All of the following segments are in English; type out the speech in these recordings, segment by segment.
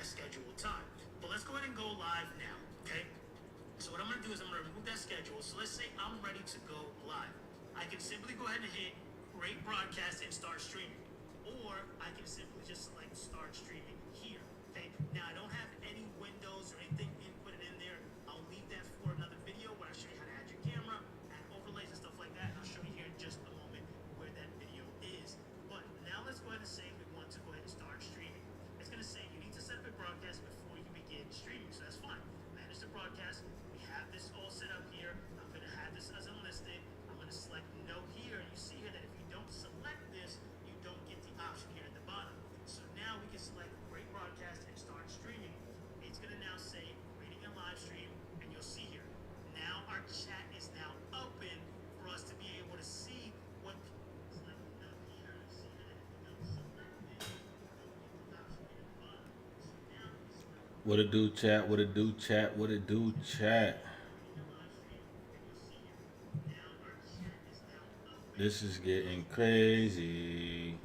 scheduled time. But let's go ahead and go live now, okay? So what I'm gonna do is I'm gonna remove that schedule. So let's say I'm ready to go live. I can simply go ahead and hit create broadcast and start streaming. Or I can simply just select start streaming here. Okay. Now I don't have any windows or anything inputted in there. I'll leave that for another video where I show you how to add your camera, add overlays and stuff like that. And I'll show you here in just a moment where that video is. But now let's go ahead and say we want to go ahead and start streaming. It's gonna say you need to set up a broadcast before you begin streaming. So that's fine. Manage the broadcast. We have this all set up here. I'm gonna have this as unlisted. I'm gonna select no here. You see here that if you don't select this, you don't get the option here at the bottom. So now we can select create broadcast and start streaming. It's gonna now say creating a live stream, and you'll see here. Now our chat is now open for us to be able to see what What it do, chat? What it do, chat? What it do, chat? This is getting crazy.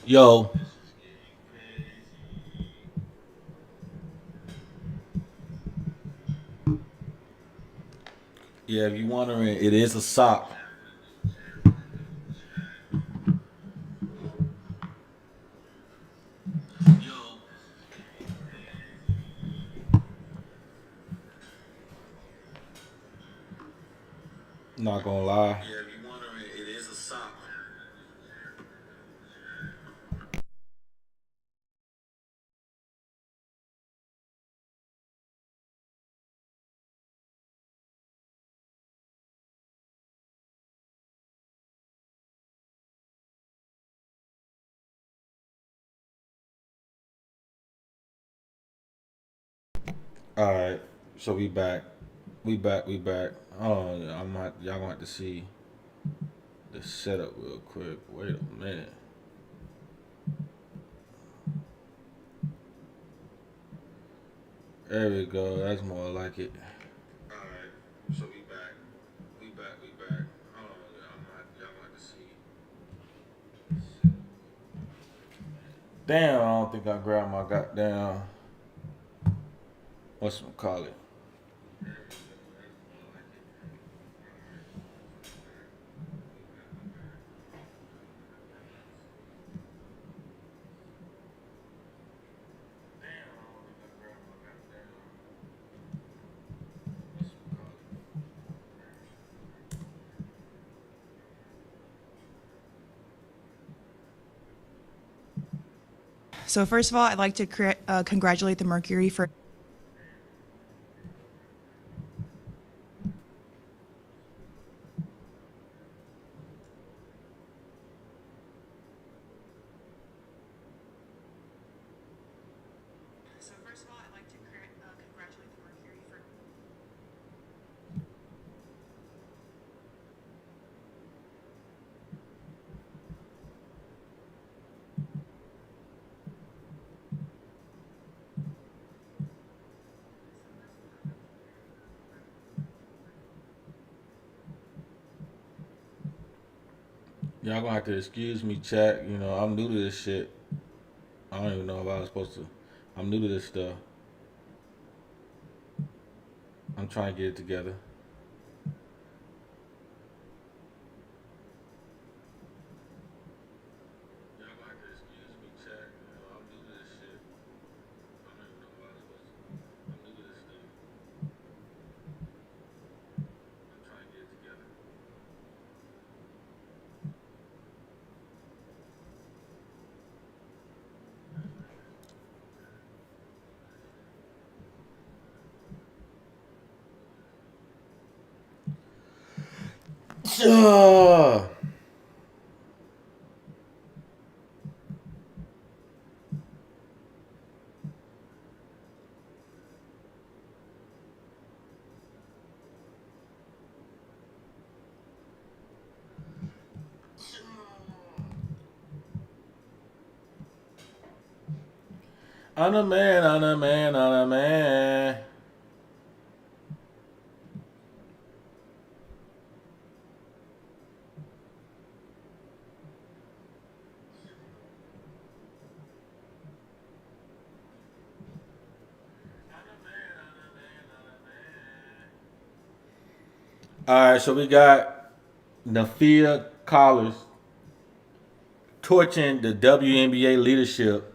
Yo, yeah, if you're wondering, it is a sock. Not gonna lie. Yeah, if you're wondering, it is a sock. All right, so we back. We back. We back. Oh, y'all gonna have to see the setup real quick. Wait a minute. There we go. That's more like it. All right, so we back. We back. We back. Oh, y'all gonna have to see. Damn, I don't think I grabbed my goddamn. What's it call it? So first of all, I'd like to congratulate the Mercury for. So first of all, I'd like to congratulate the Mercury for. Y'all gonna have to excuse me, chat. You know, I'm new to this shit. I don't even know if I was supposed to. I'm new to this stuff. I'm trying to get it together. Y'all gonna have to excuse me, chat. You know, I'm new to this shit. I don't even know if I was supposed to. I'm new to this stuff. I'm trying to get it together. Yeah. I'm a man, I'm a man, I'm a man. All right, so we got Nafia Collins torching the WNBA leadership.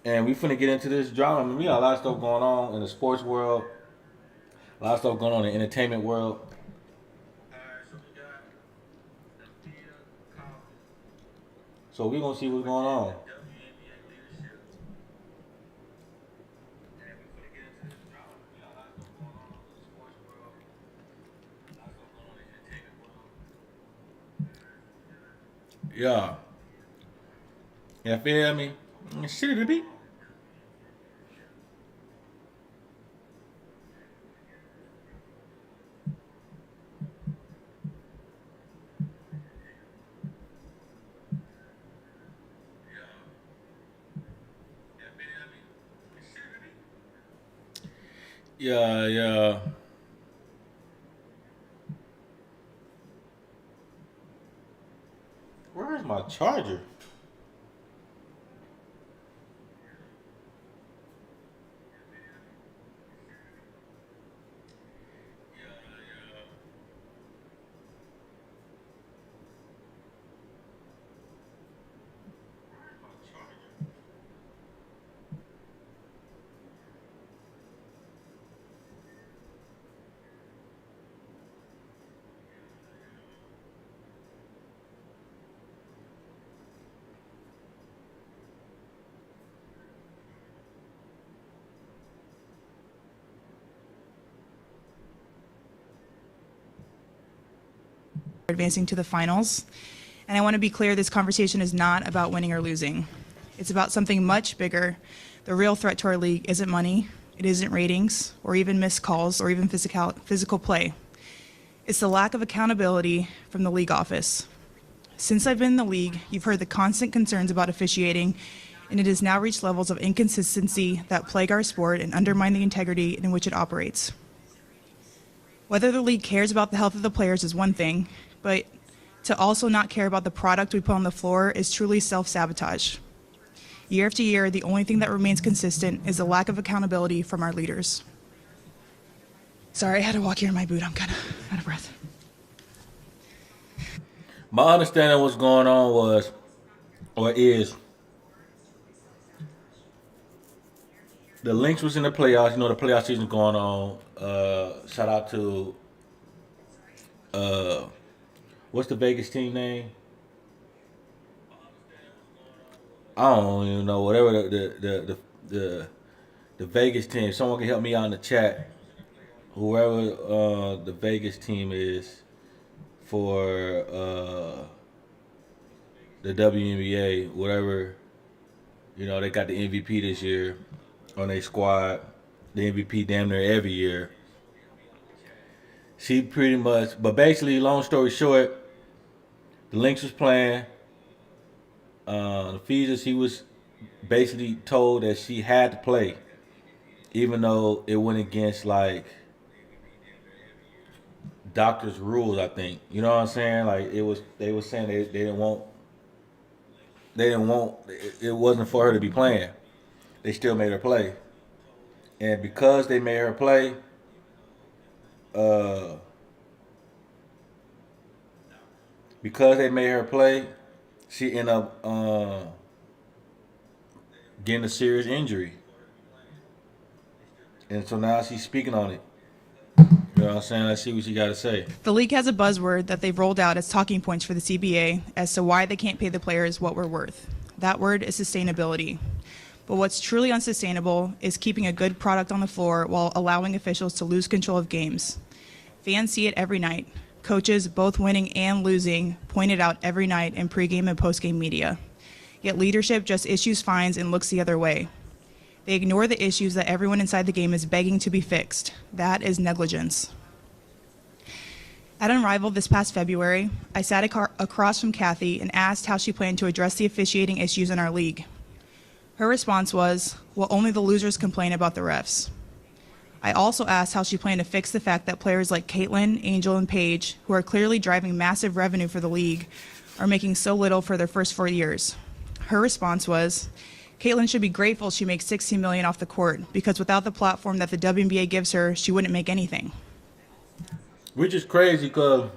And we finna get into this drama. I mean, we got a lot of stuff going on in the sports world, a lot of stuff going on in the entertainment world. So we gonna see what's going on. Yeah. You feel me? Shit, baby. Yeah, yeah. Where is my charger? Advancing to the finals. And I want to be clear, this conversation is not about winning or losing. It's about something much bigger. The real threat to our league isn't money, it isn't ratings, or even missed calls, or even physical play. It's the lack of accountability from the league office. Since I've been in the league, you've heard the constant concerns about officiating, and it has now reached levels of inconsistency that plague our sport and undermine the integrity in which it operates. Whether the league cares about the health of the players is one thing, but to also not care about the product we put on the floor is truly self-sabotage. Year after year, the only thing that remains consistent is the lack of accountability from our leaders. Sorry, I had to walk here in my boot. I'm kind of out of breath. My understanding of what's going on was, or is, the Lynx was in the playoffs. You know, the playoff season going on. Shout out to, what's the Vegas team name? I don't even know. Whatever the Vegas team. Someone can help me out in the chat. Whoever the Vegas team is for the WNBA, whatever, you know, they got the MVP this year on their squad. The MVP damn near every year. She pretty much, but basically, long story short, the Lynx was playing. The Feeders, he was basically told that she had to play, even though it went against like doctor's rules. I think, you know what I'm saying. Like they were saying they didn't want, it wasn't for her to be playing. They still made her play, and because they made her play, because they made her play, she ended up getting a serious injury. And so now she's speaking on it. You know what I'm saying? Let's see what she got to say. The league has a buzzword that they've rolled out as talking points for the CBA as to why they can't pay the players what we're worth. That word is sustainability. But what's truly unsustainable is keeping a good product on the floor while allowing officials to lose control of games. Fans see it every night. Coaches, both winning and losing, point it out every night in pregame and postgame media. Yet leadership just issues fines and looks the other way. They ignore the issues that everyone inside the game is begging to be fixed. That is negligence. At Unrivaled this past February, I sat across from Kathy and asked how she planned to address the officiating issues in our league. Her response was, well, only the losers complain about the refs. I also asked how she planned to fix the fact that players like Caitlin, Angel, and Paige, who are clearly driving massive revenue for the league, are making so little for their first 4 years. Her response was, Caitlin should be grateful she makes $16 million off the court, because without the platform that the WNBA gives her, she wouldn't make anything. Which is crazy because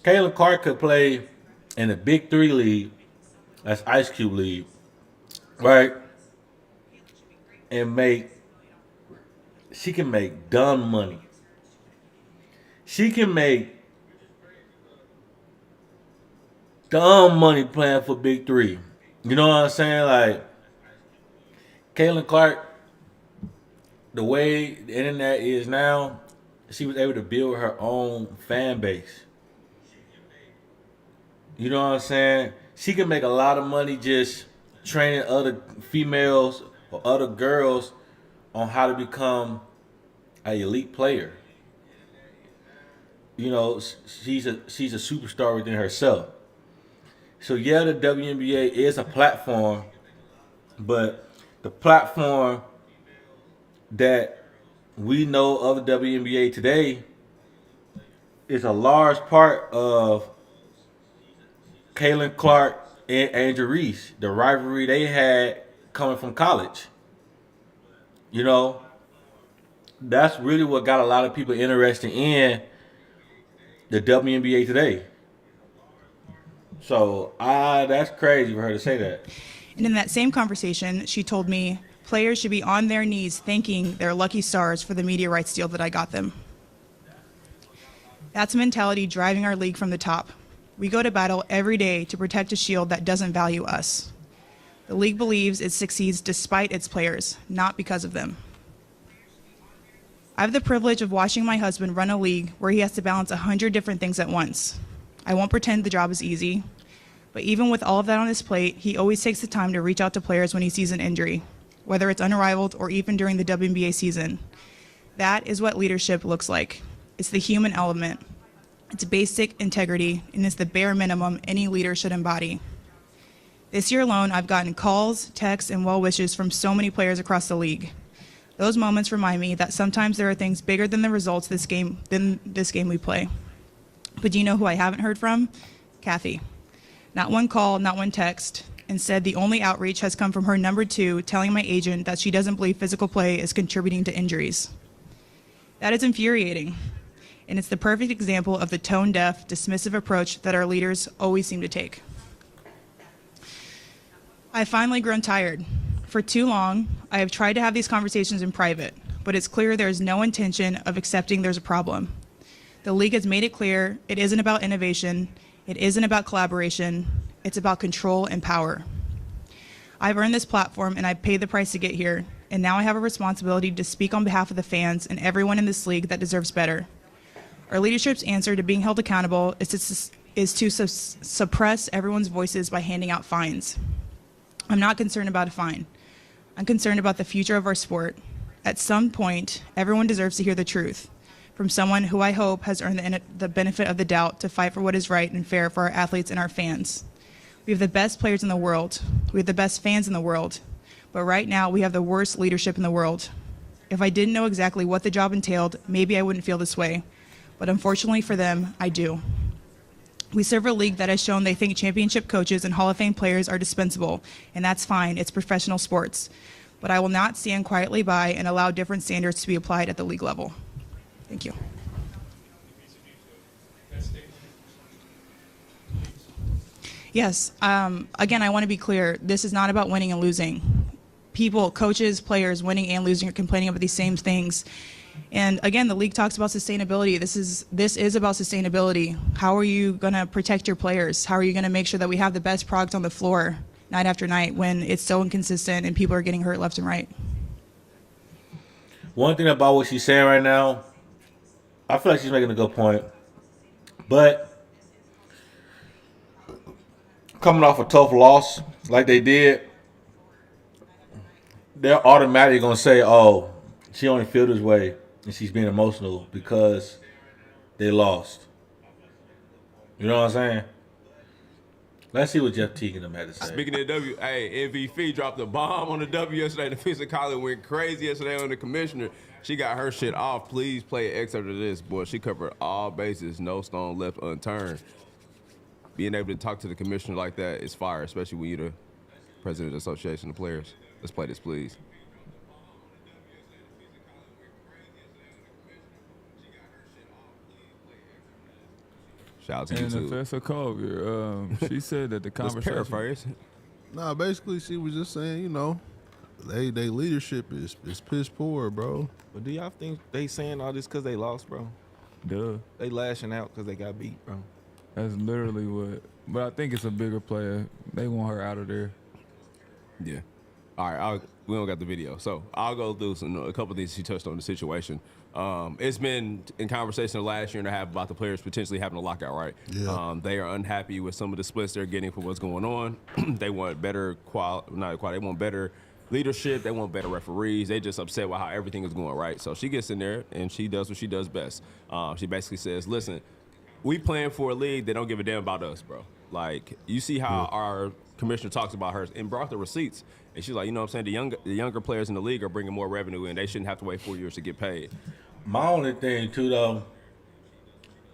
Caitlin Clark could play in the Big 3 league, that's Ice Cube League, right? And she can make dumb money. She can make dumb money playing for Big 3. You know what I'm saying? Like, Caitlin Clark, the way the internet is now, she was able to build her own fan base. You know what I'm saying? She can make a lot of money just training other females or other girls on how to become an elite player. You know, she's a superstar within herself. So yeah, the WNBA is a platform, but the platform that we know of the WNBA today is a large part of Caitlin Clark and Angel Reese, the rivalry they had coming from college. You know, that's really what got a lot of people interested in the WNBA today. So that's crazy for her to say that. And in that same conversation, she told me players should be on their knees thanking their lucky stars for the media rights deal that I got them. That's a mentality driving our league from the top. We go to battle every day to protect a shield that doesn't value us. The league believes it succeeds despite its players, not because of them. I have the privilege of watching my husband run a league where he has to balance 100 different things at once. I won't pretend the job is easy, but even with all of that on his plate, he always takes the time to reach out to players when he sees an injury, whether it's unrivaled or even during the WNBA season. That is what leadership looks like. It's the human element. It's basic integrity, and it's the bare minimum any leader should embody. This year alone, I've gotten calls, texts, and well wishes from so many players across the league. Those moments remind me that sometimes there are things bigger than the results than this game we play. But do you know who I haven't heard from? Kathy. Not one call, not one text. Instead, the only outreach has come from her number 2 telling my agent that she doesn't believe physical play is contributing to injuries. That is infuriating. And it's the perfect example of the tone-deaf, dismissive approach that our leaders always seem to take. I've finally grown tired. For too long, I have tried to have these conversations in private, but it's clear there is no intention of accepting there's a problem. The league has made it clear it isn't about innovation, it isn't about collaboration, it's about control and power. I've earned this platform and I've paid the price to get here, and now I have a responsibility to speak on behalf of the fans and everyone in this league that deserves better. Our leadership's answer to being held accountable is to suppress everyone's voices by handing out fines. I'm not concerned about a fine. I'm concerned about the future of our sport. At some point, everyone deserves to hear the truth from someone who I hope has earned the benefit of the doubt to fight for what is right and fair for our athletes and our fans. We have the best players in the world. We have the best fans in the world. But right now, we have the worst leadership in the world. If I didn't know exactly what the job entailed, maybe I wouldn't feel this way. But unfortunately for them, I do. We serve a league that has shown they think championship coaches and Hall of Fame players are dispensable, and that's fine, it's professional sports. But I will not stand quietly by and allow different standards to be applied at the league level. Thank you. Yes, again, I want to be clear, this is not about winning and losing. People, coaches, players, winning and losing are complaining about these same things. And again, the league talks about sustainability. This is about sustainability. How are you going to protect your players? How are you going to make sure that we have the best product on the floor night after night when it's so inconsistent and people are getting hurt left and right? One thing about what she's saying right now, I feel like she's making a good point. But coming off a tough loss like they did, they're automatically going to say, oh, she only feels this way and she's being emotional because they lost. You know what I'm saying? Let's see what Jeff Teague and them had to say. Speaking of W, hey, MVP dropped a bomb on the W yesterday. The Fisa Collins went crazy yesterday on the commissioner. She got her shit off. Please play an excerpt of this, boy. She covered all bases, no stone left unturned. Being able to talk to the commissioner like that is fire, especially when you're the president of the Association of Players. Let's play this, please. Shout out to And YouTube. Professor Colbert, she said that the Let's conversation. paraphrase. Nah, basically she was just saying, you know, they leadership is piss poor, bro. But do y'all think they saying all this because they lost, bro? Duh. They lashing out because they got beat, bro. That's literally what. But I think it's a bigger player. They want her out of there. Yeah. All right, we don't got the video, so I'll go through a couple of things she touched on the situation. It's been in conversation the last year and a half about the players potentially having a lockout, right? Yeah. They are unhappy with some of the splits they're getting for what's going on. They want better they want better leadership. They want better referees. They just upset with how everything is going, right? So she gets in there and she does what she does best. She basically says, listen, we playing for a league that don't give a damn about us, bro. Like, you see how our commissioner talks about her and brought the receipts. And she's like, you know what I'm saying? The younger players in the league are bringing more revenue in. They shouldn't have to wait 4 years to get paid. My only thing too, though,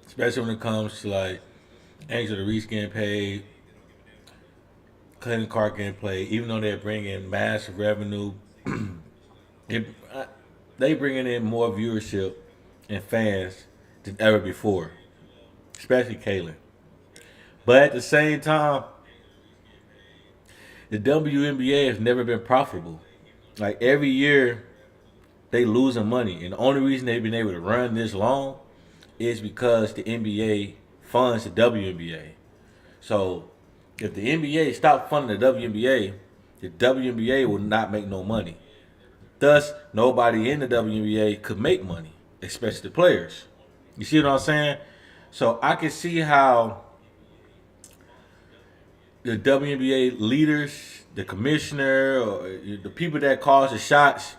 especially when it comes to like Angel Reese getting paid, Clinton Clark getting paid, even though they're bringing massive revenue, they bringing in more viewership and fans than ever before, especially Kaylin. But at the same time, the WNBA has never been profitable. Like every year, they losing money, and the only reason they've been able to run this long is because the NBA funds the WNBA. So if the NBA stopped funding the WNBA will not make no money. Thus, nobody in the WNBA could make money, especially the players. You see what I'm saying? So I can see how the WNBA leaders, the commissioner, or the people that cause the shots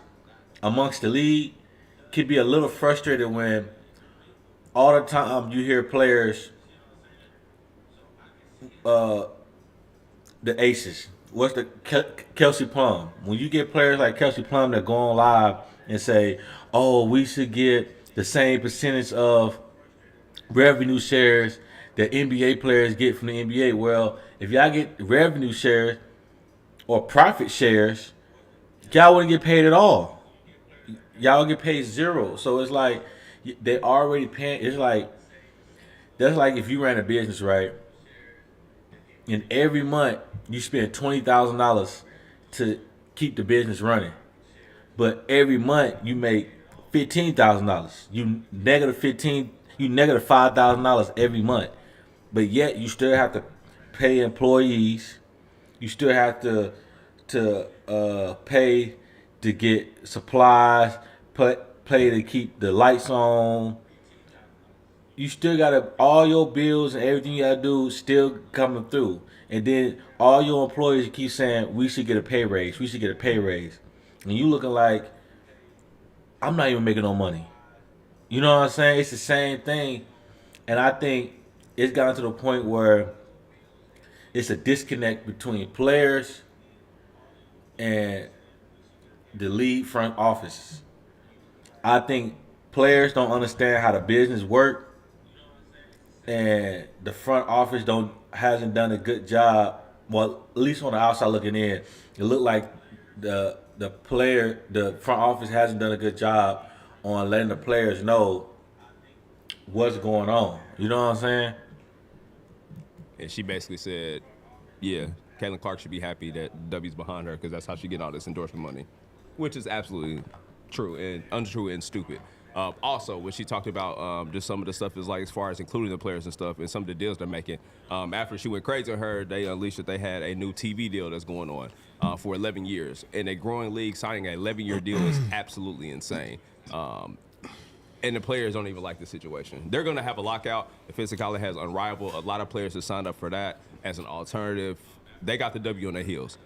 amongst the league could be a little frustrated when all the time you hear players, the aces. What's the Kelsey Plum? When you get players like Kelsey Plum that go on live and say, "Oh, we should get the same percentage of revenue shares that NBA players get from the NBA." Well, if y'all get revenue shares or profit shares, y'all wouldn't get paid at all. Y'all get paid zero. So it's like they already paying. It's like that's like if you ran a business, right? And every month you spend $20,000 to keep the business running, but every month you make $15,000. You negative $5,000 every month, but yet you still have to pay employees. You still have to pay to get supplies, pay to keep the lights on. You still gotta, all your bills and everything you gotta do still coming through. And then all your employees keep saying, we should get a pay raise, we should get a pay raise. And you looking like, I'm not even making no money. You know what I'm saying? It's the same thing. And I think it's gotten to the point where it's a disconnect between players and the league front office. I think players don't understand how the business work, and the front office hasn't done a good job. Well, at least on the outside looking in, it looked like the front office hasn't done a good job on letting the players know what's going on. You know what I'm saying? And she basically said, yeah, Caitlin Clark should be happy that W's behind her because that's how she get all this endorsement money, which is absolutely true and untrue and stupid. Also, when she talked about just some of the stuff is like as far as including the players and stuff and some of the deals they're making, after she went crazy on her, they unleashed that they had a new TV deal that's going on for 11 years. In a growing league, signing an 11-year deal is absolutely insane. And the players don't even like the situation. They're going to have a lockout. The Fisa has unrivaled. A lot of players have signed up for that as an alternative. They got the W on their heels.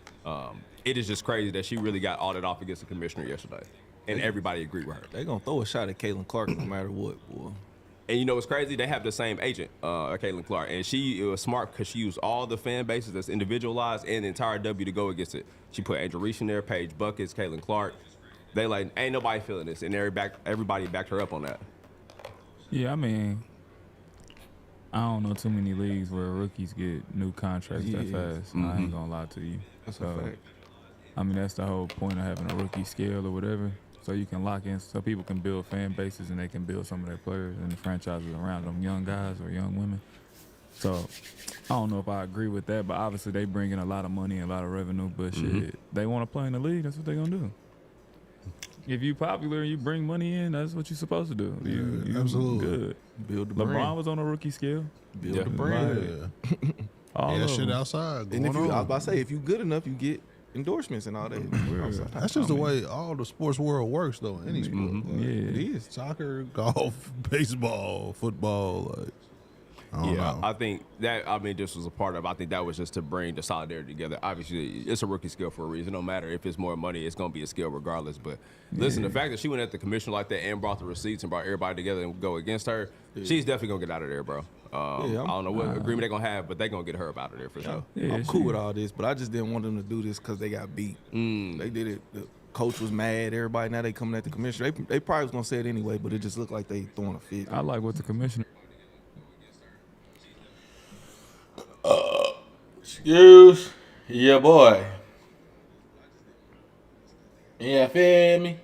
It is just crazy that she really got all that off against the commissioner yesterday. And everybody agreed with her. They gonna throw a shot at Caitlin Clark no matter what, boy. And you know what's crazy? They have the same agent, Caitlin Clark, and she was smart because she used all the fan bases that's individualized and the entire W to go against it. She put Angel Reese in there, Paige Buckets, Caitlin Clark. They like ain't nobody feeling this, and everybody backed her up on that. Yeah, I mean, I don't know too many leagues where rookies get new contracts that fast. I ain't gonna lie to you. That's a fact. I mean, that's the whole point of having a rookie scale or whatever. So you can lock in, so people can build fan bases and they can build some of their players and the franchises around them, young guys or young women. So I don't know if I agree with that, but obviously they bring in a lot of money and a lot of revenue. But shit, they want to play in the league. That's what they're gonna do. If you popular and you bring money in, that's what you're supposed to do. You absolutely. Good. Build the LeBron brand. was on a rookie scale. Build the brand. Yeah. All Yeah, that of shit them. outside. And if going you, I was on. about to say, if you good enough, you get endorsements and all that. outside. That's just the way all the sports world works, though. Any sport, like, Yeah. It is. soccer, golf, baseball, football. Like, I don't know. I think that, I mean, this was a part of, I think that was just to bring the solidarity together. Obviously, it's a rookie skill for a reason. No matter if it's more money, it's going to be a skill regardless. But listen, the fact that she went at the commissioner like that and brought the receipts and brought everybody together and go against her, she's definitely going to get out of there, bro. I don't know what agreement they're going to have, but they're going to get her up out of there for sure. Yeah, I'm she- cool with all this, but I just didn't want them to do this because they got beat. They did it. The coach was mad. Everybody now they coming at the commissioner. They probably was gonna say it anyway, but it just looked like they throwing a fit. I like what the commissioner. Excuse your boy. Yeah, feel me?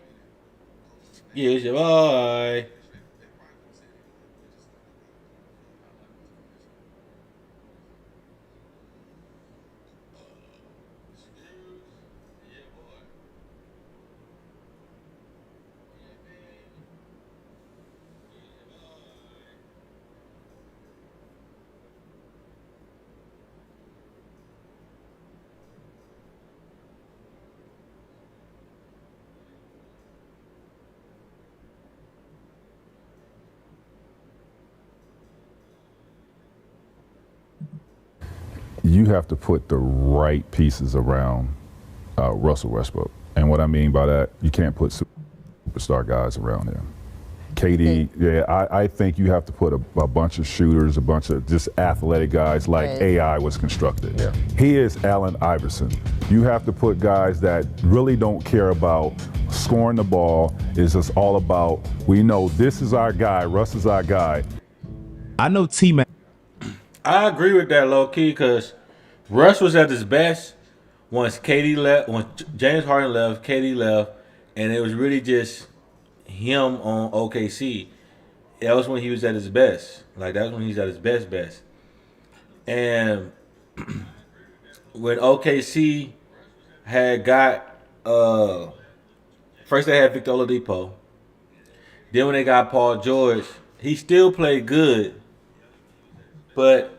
Excuse your boy. You have to put the right pieces around Russell Westbrook. And what I mean by that, you can't put superstar guys around him. KD, I think you have to put a bunch of shooters, a bunch of just athletic guys like AI was constructed. Yeah. He is Allen Iverson. You have to put guys that really don't care about scoring the ball. It's just all about, we know this is our guy, Russ is our guy. I know T-Mac. I agree with that low key because Russ was at his best once KD left, once James Harden left, KD left, and it was really just him on OKC. That was when he was at his best. Like that's when he's at his best. And when OKC had got first they had Victor Oladipo. Then when they got Paul George, he still played good. But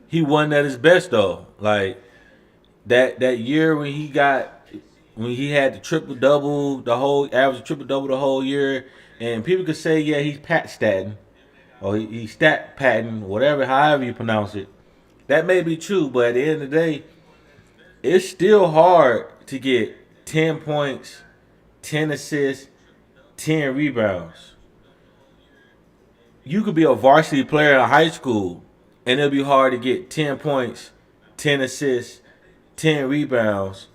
he wasn't at his best though. Like that year when he had the triple double, the whole average triple double the whole year, and people could say, yeah, he's Pat Staten, or he stat patting, whatever, however you pronounce it. That may be true, but at the end of the day, it's still hard to get 10 points, 10 assists, 10 rebounds. You could be a varsity player in high school, and it'll be hard to get 10 points, 10 assists, 10 rebounds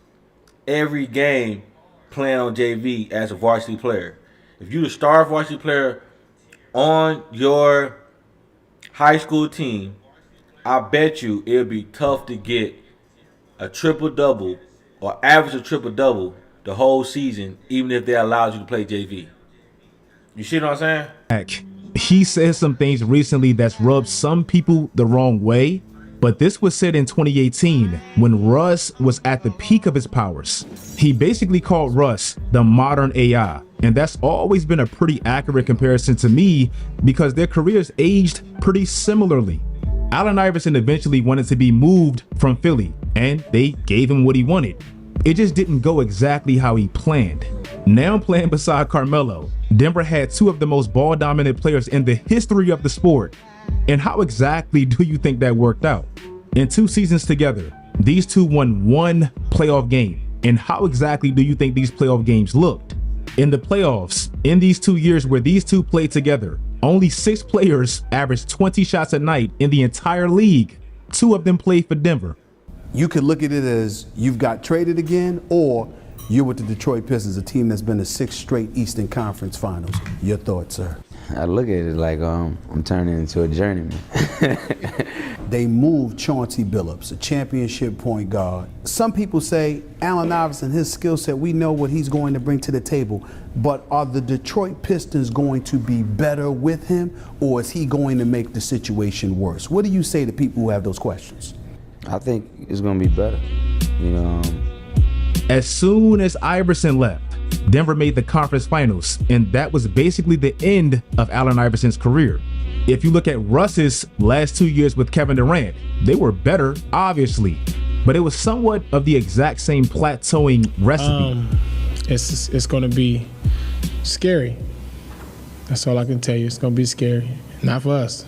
every game playing on JV as a varsity player. If you're the star varsity player on your high school team, I bet you it'll be tough to get a triple-double or average a triple-double the whole season, even if they allowed you to play JV. You see what I'm saying? He said some things recently that's rubbed some people the wrong way, but this was said in 2018 when Russ was at the peak of his powers. He basically called Russ the modern AI, and that's always been a pretty accurate comparison to me because their careers aged pretty similarly. Allen Iverson eventually wanted to be moved from Philly, and they gave him what he wanted. It just didn't go exactly how he planned. Now playing beside Carmelo, Denver had two of the most ball-dominant players in the history of the sport. And how exactly do you think that worked out? In 2 seasons together, these two won 1 playoff game. And how exactly do you think these playoff games looked? In the playoffs, in these 2 years where these two played together, Only 6 players averaged 20 shots a night in the entire league. 2 of them played for Denver. You could look at it as you've got traded again, or you're with the Detroit Pistons, a team that's been to 6 straight Eastern Conference Finals. Your thoughts, sir? I look at it like I'm turning into a journeyman. They moved Chauncey Billups, a championship point guard. Some people say Allen Iverson, his skill set, we know what he's going to bring to the table. But are the Detroit Pistons going to be better with him, or is he going to make the situation worse? What do you say to people who have those questions? I think it's going to be better. You know. As soon as Iverson left, Denver made the conference finals, and that was basically the end of Allen Iverson's career. If you look at Russ's last 2 years with Kevin Durant, they were better, obviously, but it was somewhat of the exact same plateauing recipe. It's going to be scary. That's all I can tell you. It's going to be scary. Not for us.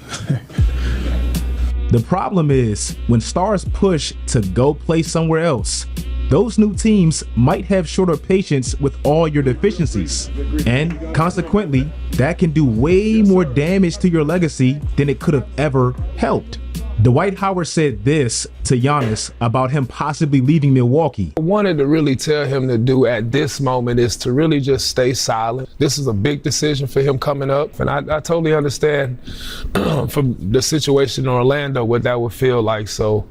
The problem is, when stars push to go play somewhere else, those new teams might have shorter patience with all your deficiencies. And consequently, that can do way more damage to your legacy than it could have ever helped. Dwight Howard said this to Giannis about him possibly leaving Milwaukee. I wanted to really tell him to do at this moment is to really just stay silent. This is a big decision for him coming up. And I totally understand from the situation in Orlando what that would feel like. So,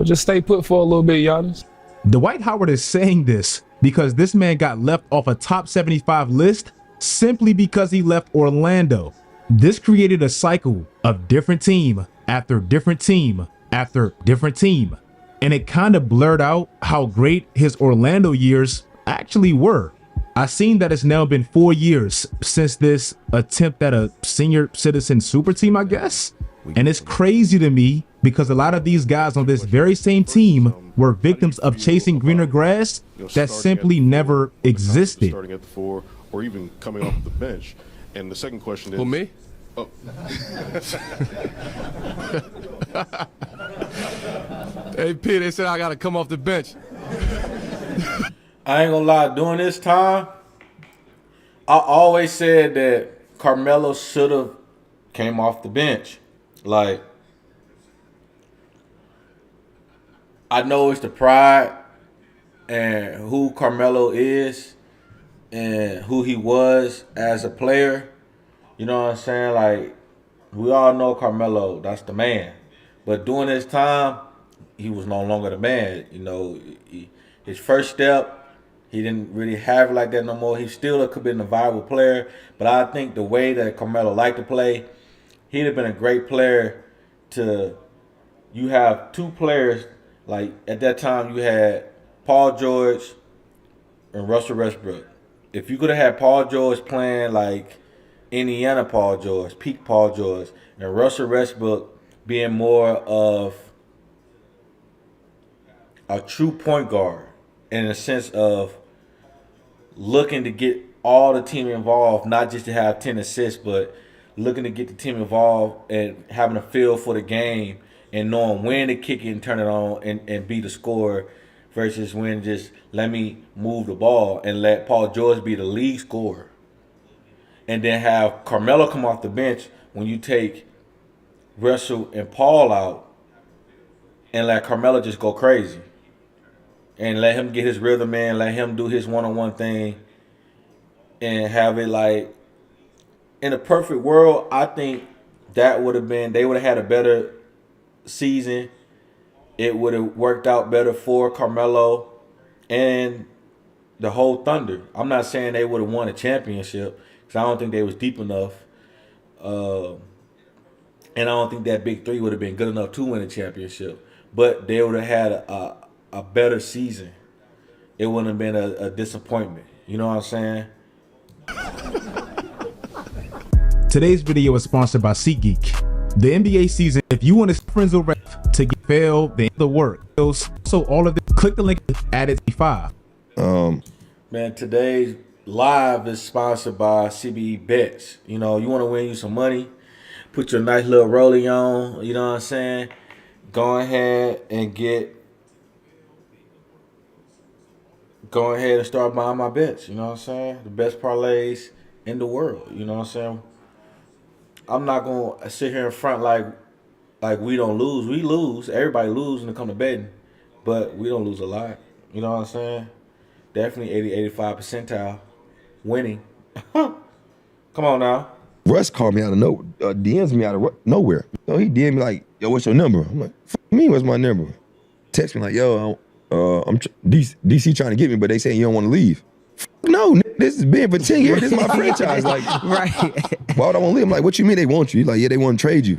just stay put for a little bit, Giannis. Dwight Howard is saying this because this man got left off a top 75 list simply because he left Orlando. This created a cycle of different team after different team after different team. And it kind of blurred out how great his Orlando years actually were. I've seen that it's now been 4 years since this attempt at a senior citizen super team, I guess. And it's crazy to me because a lot of these guys on this very same team were victims of chasing greener grass that simply never existed. Starting at the 4 or even coming off the bench. And the second question is... Who, me? Oh. Hey, P, they said I got to come off the bench. I ain't gonna lie, during this time, I always said that Carmelo should have came off the bench. Like, I know it's the pride and who Carmelo is and who he was as a player. You know what I'm saying? Like, we all know Carmelo, that's the man. But during this time, he was no longer the man. You know, his first step, he didn't really have it like that no more. He still could have been a viable player. But I think the way that Carmelo liked to play, he'd have been a great player to, you have 2 players, like at that time you had Paul George and Russell Westbrook. If you could have had Paul George playing like Indiana Paul George, peak Paul George, and Russell Westbrook being more of a true point guard in the sense of looking to get all the team involved, not just to have 10 assists, but looking to get the team involved and having a feel for the game and knowing when to kick it and turn it on and be the scorer versus when just let me move the ball and let Paul George be the lead scorer. And then have Carmelo come off the bench when you take Russell and Paul out and let Carmelo just go crazy. And let him get his rhythm in, let him do his one-on-one thing and have it like, in a perfect world, I think that would have been, they would have had a better season. It would have worked out better for Carmelo and the whole Thunder. I'm not saying they would have won a championship because I don't think they was deep enough. And I don't think that big 3 would have been good enough to win a championship. But they would have had a better season. It wouldn't have been a disappointment. You know what I'm saying? Today's video is sponsored by SeatGeek. The NBA season, if you want to friends or ref to get fail the work, so all of this, click the link added 5. Man, today's live is sponsored by CBE Bets. You know, you want to win you some money, put your nice little rollie on, you know what I'm saying? Go ahead and start buying my bets, you know what I'm saying? The best parlays in the world, you know what I'm saying? I'm not gonna sit here in front like we don't lose. We lose. Everybody lose when it come to betting, but we don't lose a lot. You know what I'm saying? Definitely 85 percentile winning. Come on now. Russ called me out of DMs me out of nowhere. So he DM'd me like, yo, what's your number? I'm like, fuck me, what's my number? Text me like, yo, I'm DC trying to get me, but they saying you don't want to leave. No, this has been for 10 years. This is my franchise. Like, right. Why would I want to leave? I'm like, what you mean they want you? He's like, yeah, they want to trade you.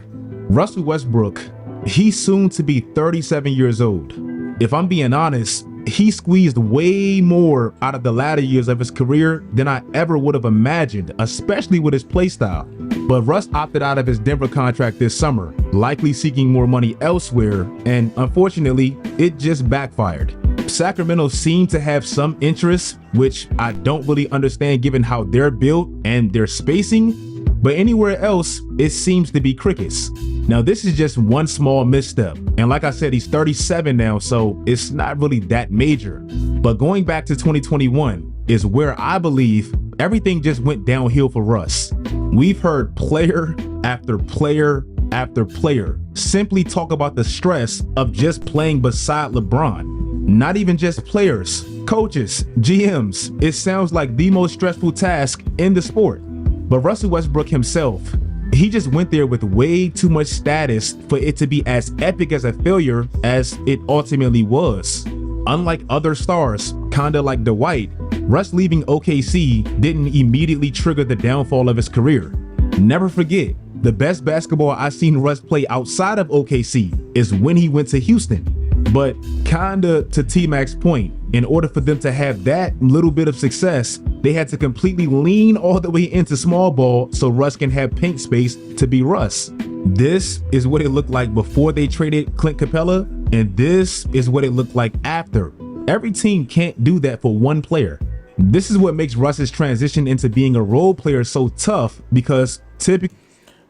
Russell Westbrook, he's soon to be 37 years old. If I'm being honest, he squeezed way more out of the latter years of his career than I ever would have imagined, especially with his play style. But Russ opted out of his Denver contract this summer, likely seeking more money elsewhere, and unfortunately, it just backfired. Sacramento seemed to have some interest, which I don't really understand given how they're built and their spacing, but anywhere else, it seems to be crickets. Now, this is just one small misstep, and like I said, he's 37 now, so it's not really that major. But going back to 2021 is where I believe everything just went downhill for Russ. We've heard player after player after player simply talk about the stress of just playing beside LeBron. Not even just players, coaches, GMs. It sounds like the most stressful task in the sport. But Russell Westbrook himself, he just went there with way too much status for it to be as epic as a failure as it ultimately was. Unlike other stars, kinda like Dwight, Russ leaving OKC didn't immediately trigger the downfall of his career. Never forget, the best basketball I've seen Russ play outside of OKC is when he went to Houston. But kinda to T-Mac's point, in order for them to have that little bit of success, they had to completely lean all the way into small ball so Russ can have paint space to be Russ. This is what it looked like before they traded Clint Capella, and this is what it looked like after. Every team can't do that for one player. This is what makes Russ's transition into being a role player so tough, because typically,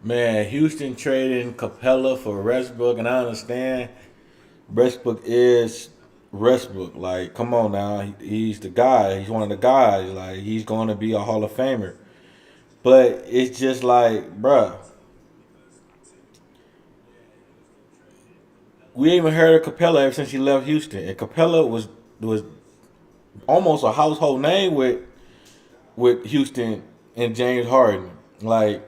man, Houston trading Capella for Westbrook, and I understand Westbrook is Westbrook. Like, come on now, he's the guy. He's one of the guys. Like, he's going to be a Hall of Famer. But it's just like, bruh, we ain't even heard of Capella ever since he left Houston, and Capella was almost a household name with Houston and James Harden. Like,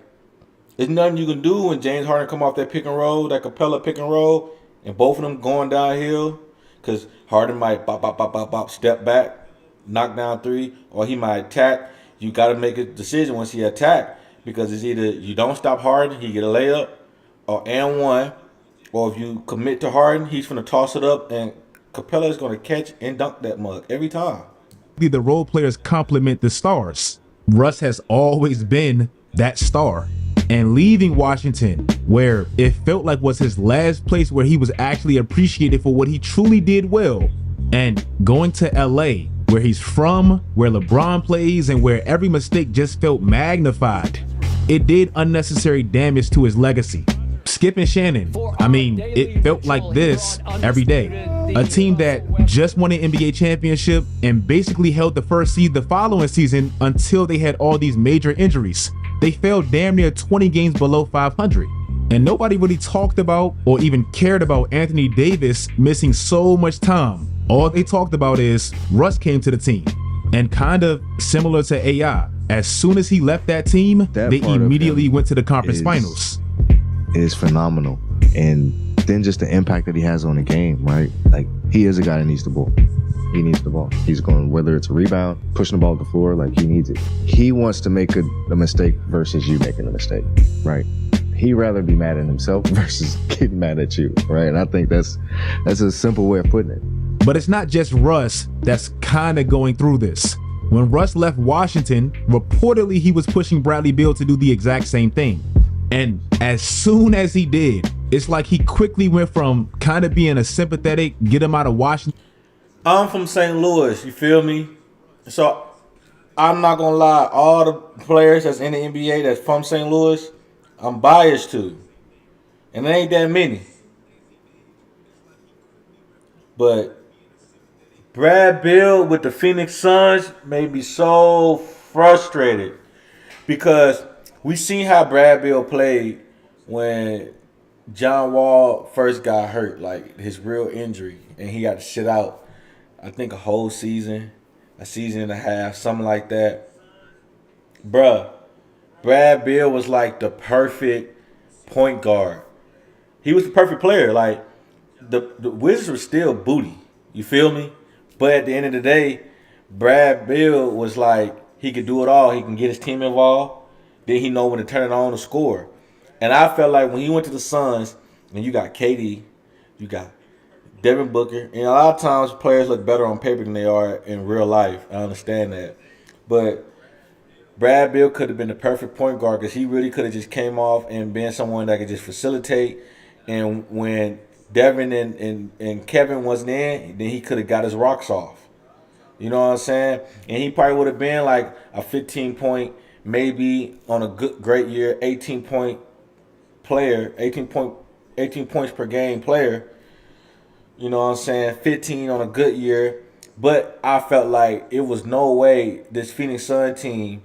there's nothing you can do when James Harden come off that pick and roll, that Capella pick and roll, and both of them going downhill, because Harden might bop, step back, knock down three, or he might attack. You got to make a decision once he attack, because it's either you don't stop Harden, he get a layup, or and one, or if you commit to Harden, he's going to toss it up, and Capella is going to catch and dunk that mug every time. the role players complement the stars. Russ has always been that star. And leaving Washington, where it felt like was his last place where he was actually appreciated for what he truly did well, and going to LA, where he's from, where LeBron plays, and where every mistake just felt magnified, it did unnecessary damage to his legacy. Skip and Shannon, I mean, it felt like this every day. A team that just won an NBA championship and basically held the first seed the following season until they had all these major injuries. They fell damn near 20 games below 500. And nobody really talked about or even cared about Anthony Davis missing so much time. All they talked about is Russ came to the team. And kind of similar to AI, as soon as he left that team, they immediately went to the conference finals. Is phenomenal. And then just the impact that he has on the game, right? Like, he is a guy that needs the ball. He needs the ball. He's going, whether it's a rebound, pushing the ball to the floor, like, he needs it. He wants to make a mistake versus you making a mistake, right? He'd rather be mad at himself versus getting mad at you, right? And I think that's a simple way of putting it. But it's not just Russ that's kind of going through this. When Russ left Washington, reportedly he was pushing Bradley Beal to do the exact same thing. And as soon as he did, it's like he quickly went from kind of being a sympathetic, get him out of Washington. I'm from St. Louis, you feel me? So I'm not gonna lie, all the players that's in the NBA that's from St. Louis, I'm biased to. And it ain't that many. But Brad Beal with the Phoenix Suns made me so frustrated, because We seen how Brad Beal played when John Wall first got hurt, like his real injury, and he got to sit out, I think, a whole season, a season and a half, something like that. Bruh, Brad Beal was like the perfect point guard. He was the perfect player. Like, the Wizards were still booty. You feel me? But at the end of the day, Brad Beal was like, he could do it all. He can get his team involved. Then he know when to turn it on to score. And I felt like when he went to the Suns, and you got KD, you got Devin Booker, and a lot of times players look better on paper than they are in real life. I understand that. But Brad Beal could have been the perfect point guard because he really could have just came off and been someone that could just facilitate. And when Devin and Kevin wasn't in, then he could have got his rocks off. You know what I'm saying? And he probably would have been like a 15-point, maybe on a great year, 18-point player, 18 points per game player. You know what I'm saying? 15 on a good year. But I felt like it was no way this Phoenix Sun team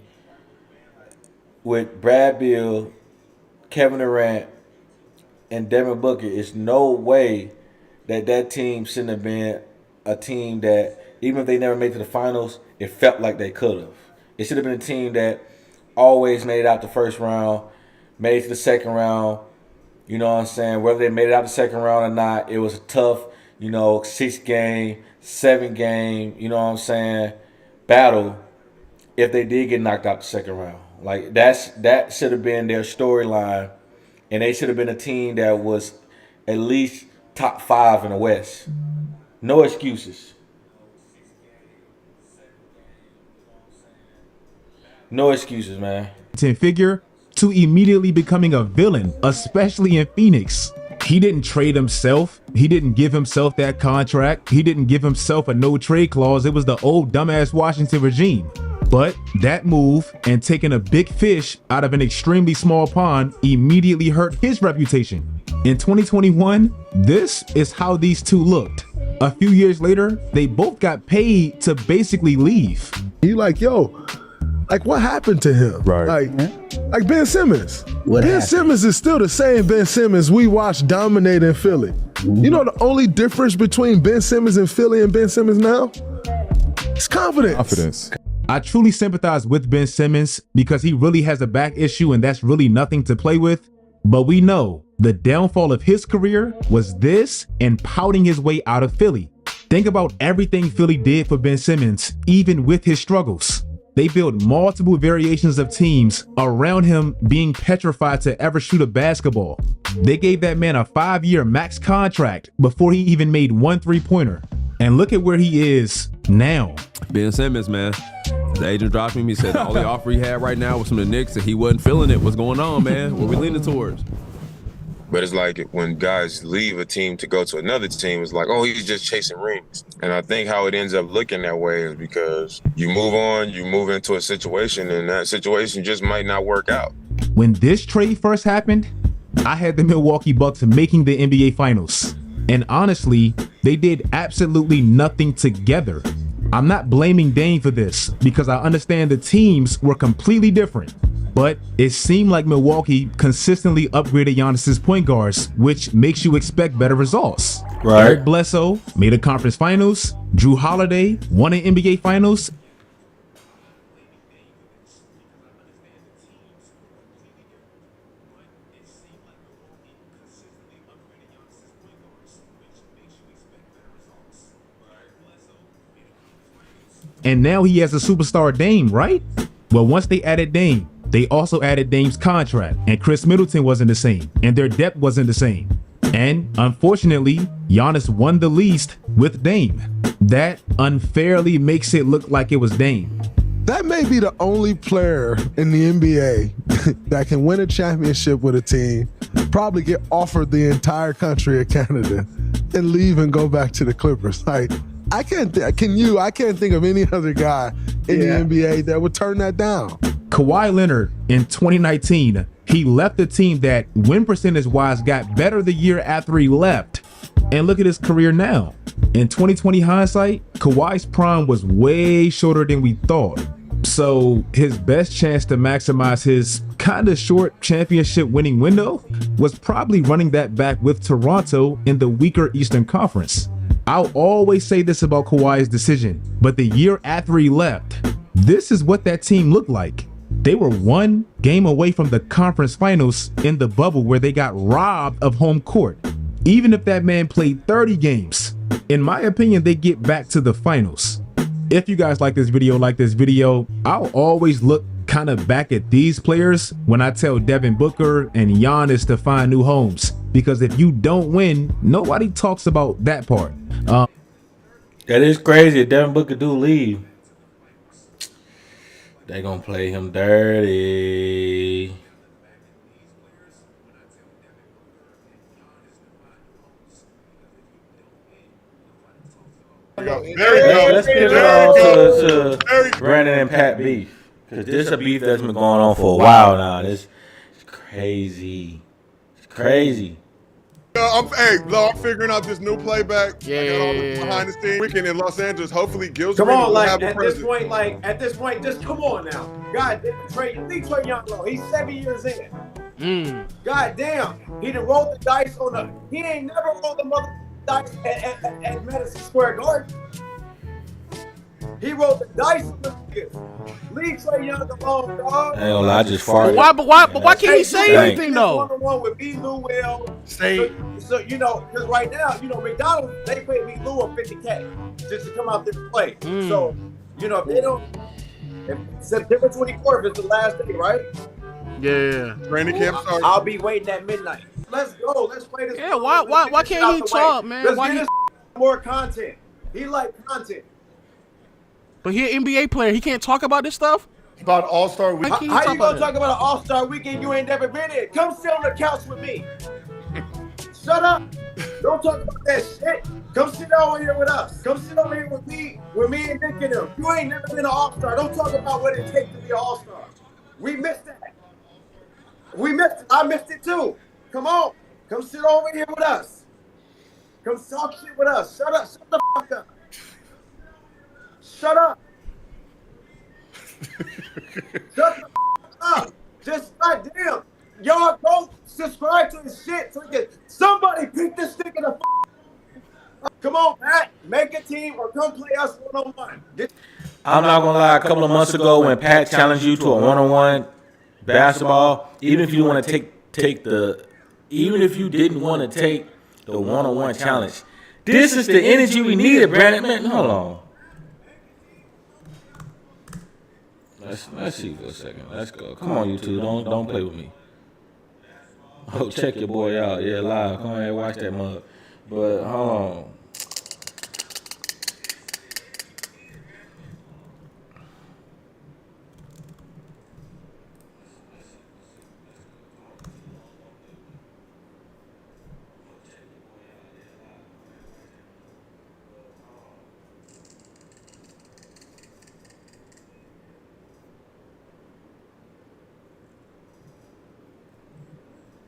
with Brad Beal, Kevin Durant, and Devin Booker, is no way that team shouldn't have been a team that, even if they never made it to the finals, it felt like they could have. It should have been a team that always made it out the first round, made it to the second round. You know what I'm saying? Whether they made it out the second round or not, it was a tough, 6-game, 7-game, you know what I'm saying, battle if they did get knocked out the second round. Like, that should have been their storyline, and they should have been a team that was at least top 5 in the West. No excuses. No excuses, man. 10 figure to immediately becoming a villain, especially in Phoenix. He didn't trade himself. He didn't give himself that contract. He didn't give himself a no trade clause. It was the old dumbass Washington regime. But that move and taking a big fish out of an extremely small pond immediately hurt his reputation. In 2021, this is how these two looked. A few years later, they both got paid to basically leave. You like, yo, like what happened to him? Right. Like Ben Simmons. What Ben happened? Simmons is still the same Ben Simmons we watched dominate in Philly. You know the only difference between Ben Simmons in Philly and Ben Simmons now? It's confidence. I truly sympathize with Ben Simmons because he really has a back issue and that's really nothing to play with. But we know the downfall of his career was this and pouting his way out of Philly. Think about everything Philly did for Ben Simmons, even with his struggles. They built multiple variations of teams around him being petrified to ever shoot a basketball. They gave that man a 5-year max contract before he even made one 3-pointer. And look at where he is now. Ben Simmons, man. The agent dropped him. He said the only offer he had right now was from the Knicks, and he wasn't feeling it. What's going on, man? What we leaning towards? But it's like when guys leave a team to go to another team, it's like, oh, he's just chasing rings. And I think how it ends up looking that way is because you move on, you move into a situation, and that situation just might not work out. When this trade first happened, I had the Milwaukee Bucks making the NBA Finals. And honestly, they did absolutely nothing together. I'm not blaming Dame for this because I understand the teams were completely different. But it seemed like Milwaukee consistently upgraded Giannis's point guards, which makes you expect better results. Right. Eric Bledsoe made a conference finals. Drew Holiday won an NBA finals. And now he has a superstar Dame, right? Well, once they added Dame, they also added Dame's contract, and Chris Middleton wasn't the same, and their depth wasn't the same. And unfortunately, Giannis won the least with Dame. That unfairly makes it look like it was Dame. That may be the only player in the NBA that can win a championship with a team, probably get offered the entire country of Canada, and leave and go back to the Clippers. Like, I can't think of any other guy in the NBA that would turn that down. Kawhi Leonard in 2019, he left the team that win percentage wise got better the year after he left. And look at his career now. In 2020 hindsight, Kawhi's prime was way shorter than we thought. So his best chance to maximize his kind of short championship winning window was probably running that back with Toronto in the weaker Eastern Conference. I'll always say this about Kawhi's decision, but the year after he left, this is what that team looked like. They were one game away from the conference finals in the bubble where they got robbed of home court. Even if that man played 30 games, in my opinion, they get back to the finals. If you guys like this video, I'll always look kind of back at these players when I tell Devin Booker and Giannis to find new homes. Because if you don't win, nobody talks about that part. That is crazy. If Devin Booker do leave, they gonna play him dirty. Let's get it on to Brandon and Pat beef, because this is a beef that's been going on for a while now. This is crazy. It's crazy. I'm figuring out this new playback. I got all the behind the scenes weekend in Los Angeles. Hopefully, Gil's come on, have a at presence. this point, just come on now. God damn, leave Trae Young alone. He's 7 years in. God damn, he done rolled the dice on the. He ain't never rolled the mother dice at Madison Square Garden. He rolled the dice on the niggas. Leave Trae Young alone, dog. I ain't gonna lie, I just farted. But why can't he say anything though? One-on-one with B. Lou Will. So you know, because right now, you know, McDonald's, they pay me Lou of $50K just to come out there and play. So, you know, if they don't, if September 24th is the last day, right? Yeah. Training camp starts. I'll be waiting at midnight. Let's go. Let's play this. Yeah. Why can't he talk, man? Let's Why get he? this more content. He like content. But he an NBA player. He can't talk about this stuff. About All-Star How you gonna talk about an All-Star weekend you ain't never been in? Come sit on the couch with me. Shut up. Don't talk about that shit. Come sit over here with us. Come sit over here with me and Nick and them. You ain't never been an All-Star. Don't talk about what it takes to be an All-Star. We missed that. We missed it. I missed it too. Come on. Come sit over here with us. Come talk shit with us. Shut up. Shut the fuck up. Shut up. Shut the up. Just goddamn. Y'all go subscribe to this shit so we can somebody pick this stick in the Come on, Pat. Make a team or come play us one-on-one. I'm not gonna lie, a couple of months ago when Pat challenged you to a one-on-one basketball, even if you want to even if you didn't want to take the one-on-one challenge, this is the energy we needed, Brandon. Man, hold on. Let's see for a second. Let's go. Come on, you two. Don't play with me. Oh, check your boy out. Yeah, live. Come on, watch that mug. But hold on.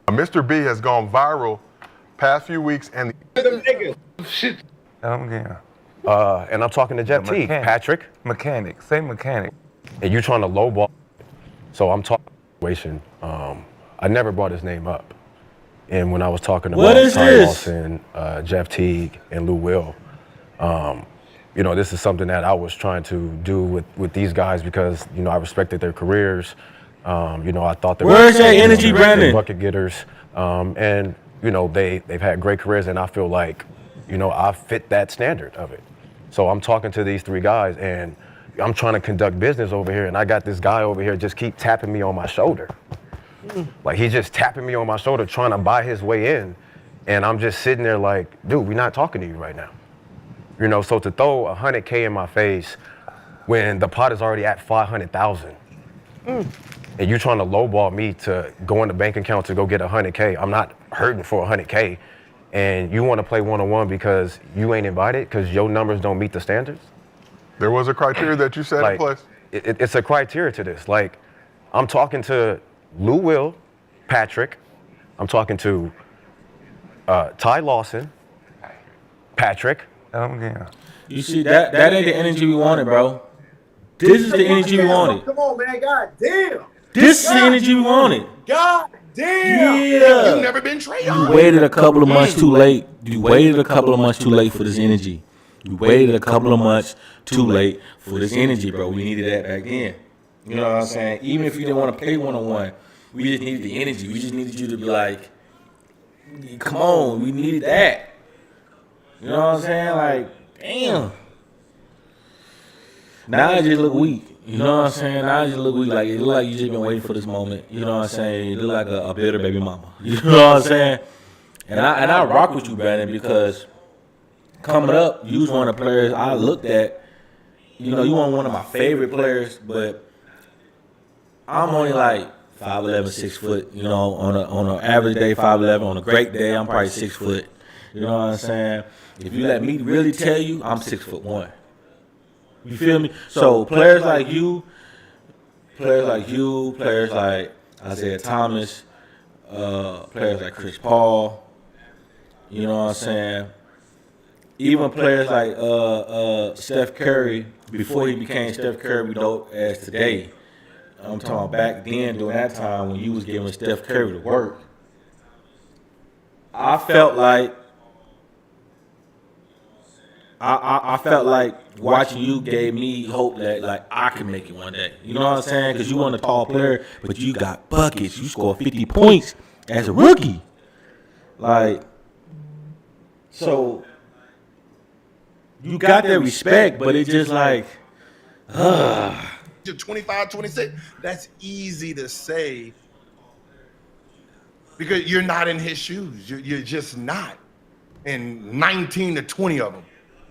Mr. B has gone viral past few weeks, and Shit. And I'm talking to Jeff Teague, Patrick. Mechanic, same mechanic. And you trying to lowball. So I'm talking situation. I never brought his name up. And when I was talking about Ty Lawson, Jeff Teague, and Lou Will, you know, this is something that I was trying to do with these guys because, you know, I respected their careers. You know, I thought they were energy, Brandon? Bucket getters. And, you know, they've had great careers, and I feel like, you know, I fit that standard of it. So I'm talking to these three guys, and I'm trying to conduct business over here, and I got this guy over here just keep tapping me on my shoulder. Like, he's just tapping me on my shoulder, trying to buy his way in. And I'm just sitting there like, dude, we're not talking to you right now. You know, so to throw $100K in my face when the pot is already at 500,000, and you trying to lowball me to go in the bank account to go get $100K, I'm not hurting for $100K, and you want to play one-on-one because you ain't invited because your numbers don't meet the standards? There was a criteria that you set in place. It's a criteria to this. Like, I'm talking to Lou Will, Patrick. I'm talking to Ty Lawson, Patrick. You see, that ain't the energy we wanted, bro. This is the energy we wanted. Come on, man. God damn. This is the energy we wanted. God damn. Yeah. You've never been Trae Young. You waited a couple of months too late. You waited a couple of months too late for this energy. You waited a couple of months too late for this energy, bro. We needed that back then. You know what I'm saying? Even if you didn't want to play one-on-one, we just needed the energy. We just needed you to be like, come on, we needed that. You know what I'm saying? Like, damn. Now I just look weak. You know what I'm saying? Now I just look weak. Like, it look like you just been waiting for this moment. You know what I'm saying? You look like a bitter baby mama. You know what I'm saying? And I rock with you, Brandon, because coming up, you was one of the players I looked at. You know, you weren't one of my favorite players, but I'm only like 5'11", 6 foot. You know, on an average day, 5'11". On a great day, I'm probably 6 foot. You know what I'm saying? If you let me really tell you, I'm 6'1". You feel me? So players like you, players like Isaiah Thomas, players like Chris Paul. You know what I'm saying? Even players like Steph Curry, before he became Steph Curry, we know as today. I'm talking about back then, during that time when you was giving Steph Curry the work. I felt like watching you gave me hope that like I can make it one day. You know what I'm saying? Because you weren't a tall player, but you got buckets. You scored 50 points as a rookie. Like, so you got that respect, but it's just like, You're 25, 26. That's easy to say because you're not in his shoes. You're just not. And 19 to 20 of them.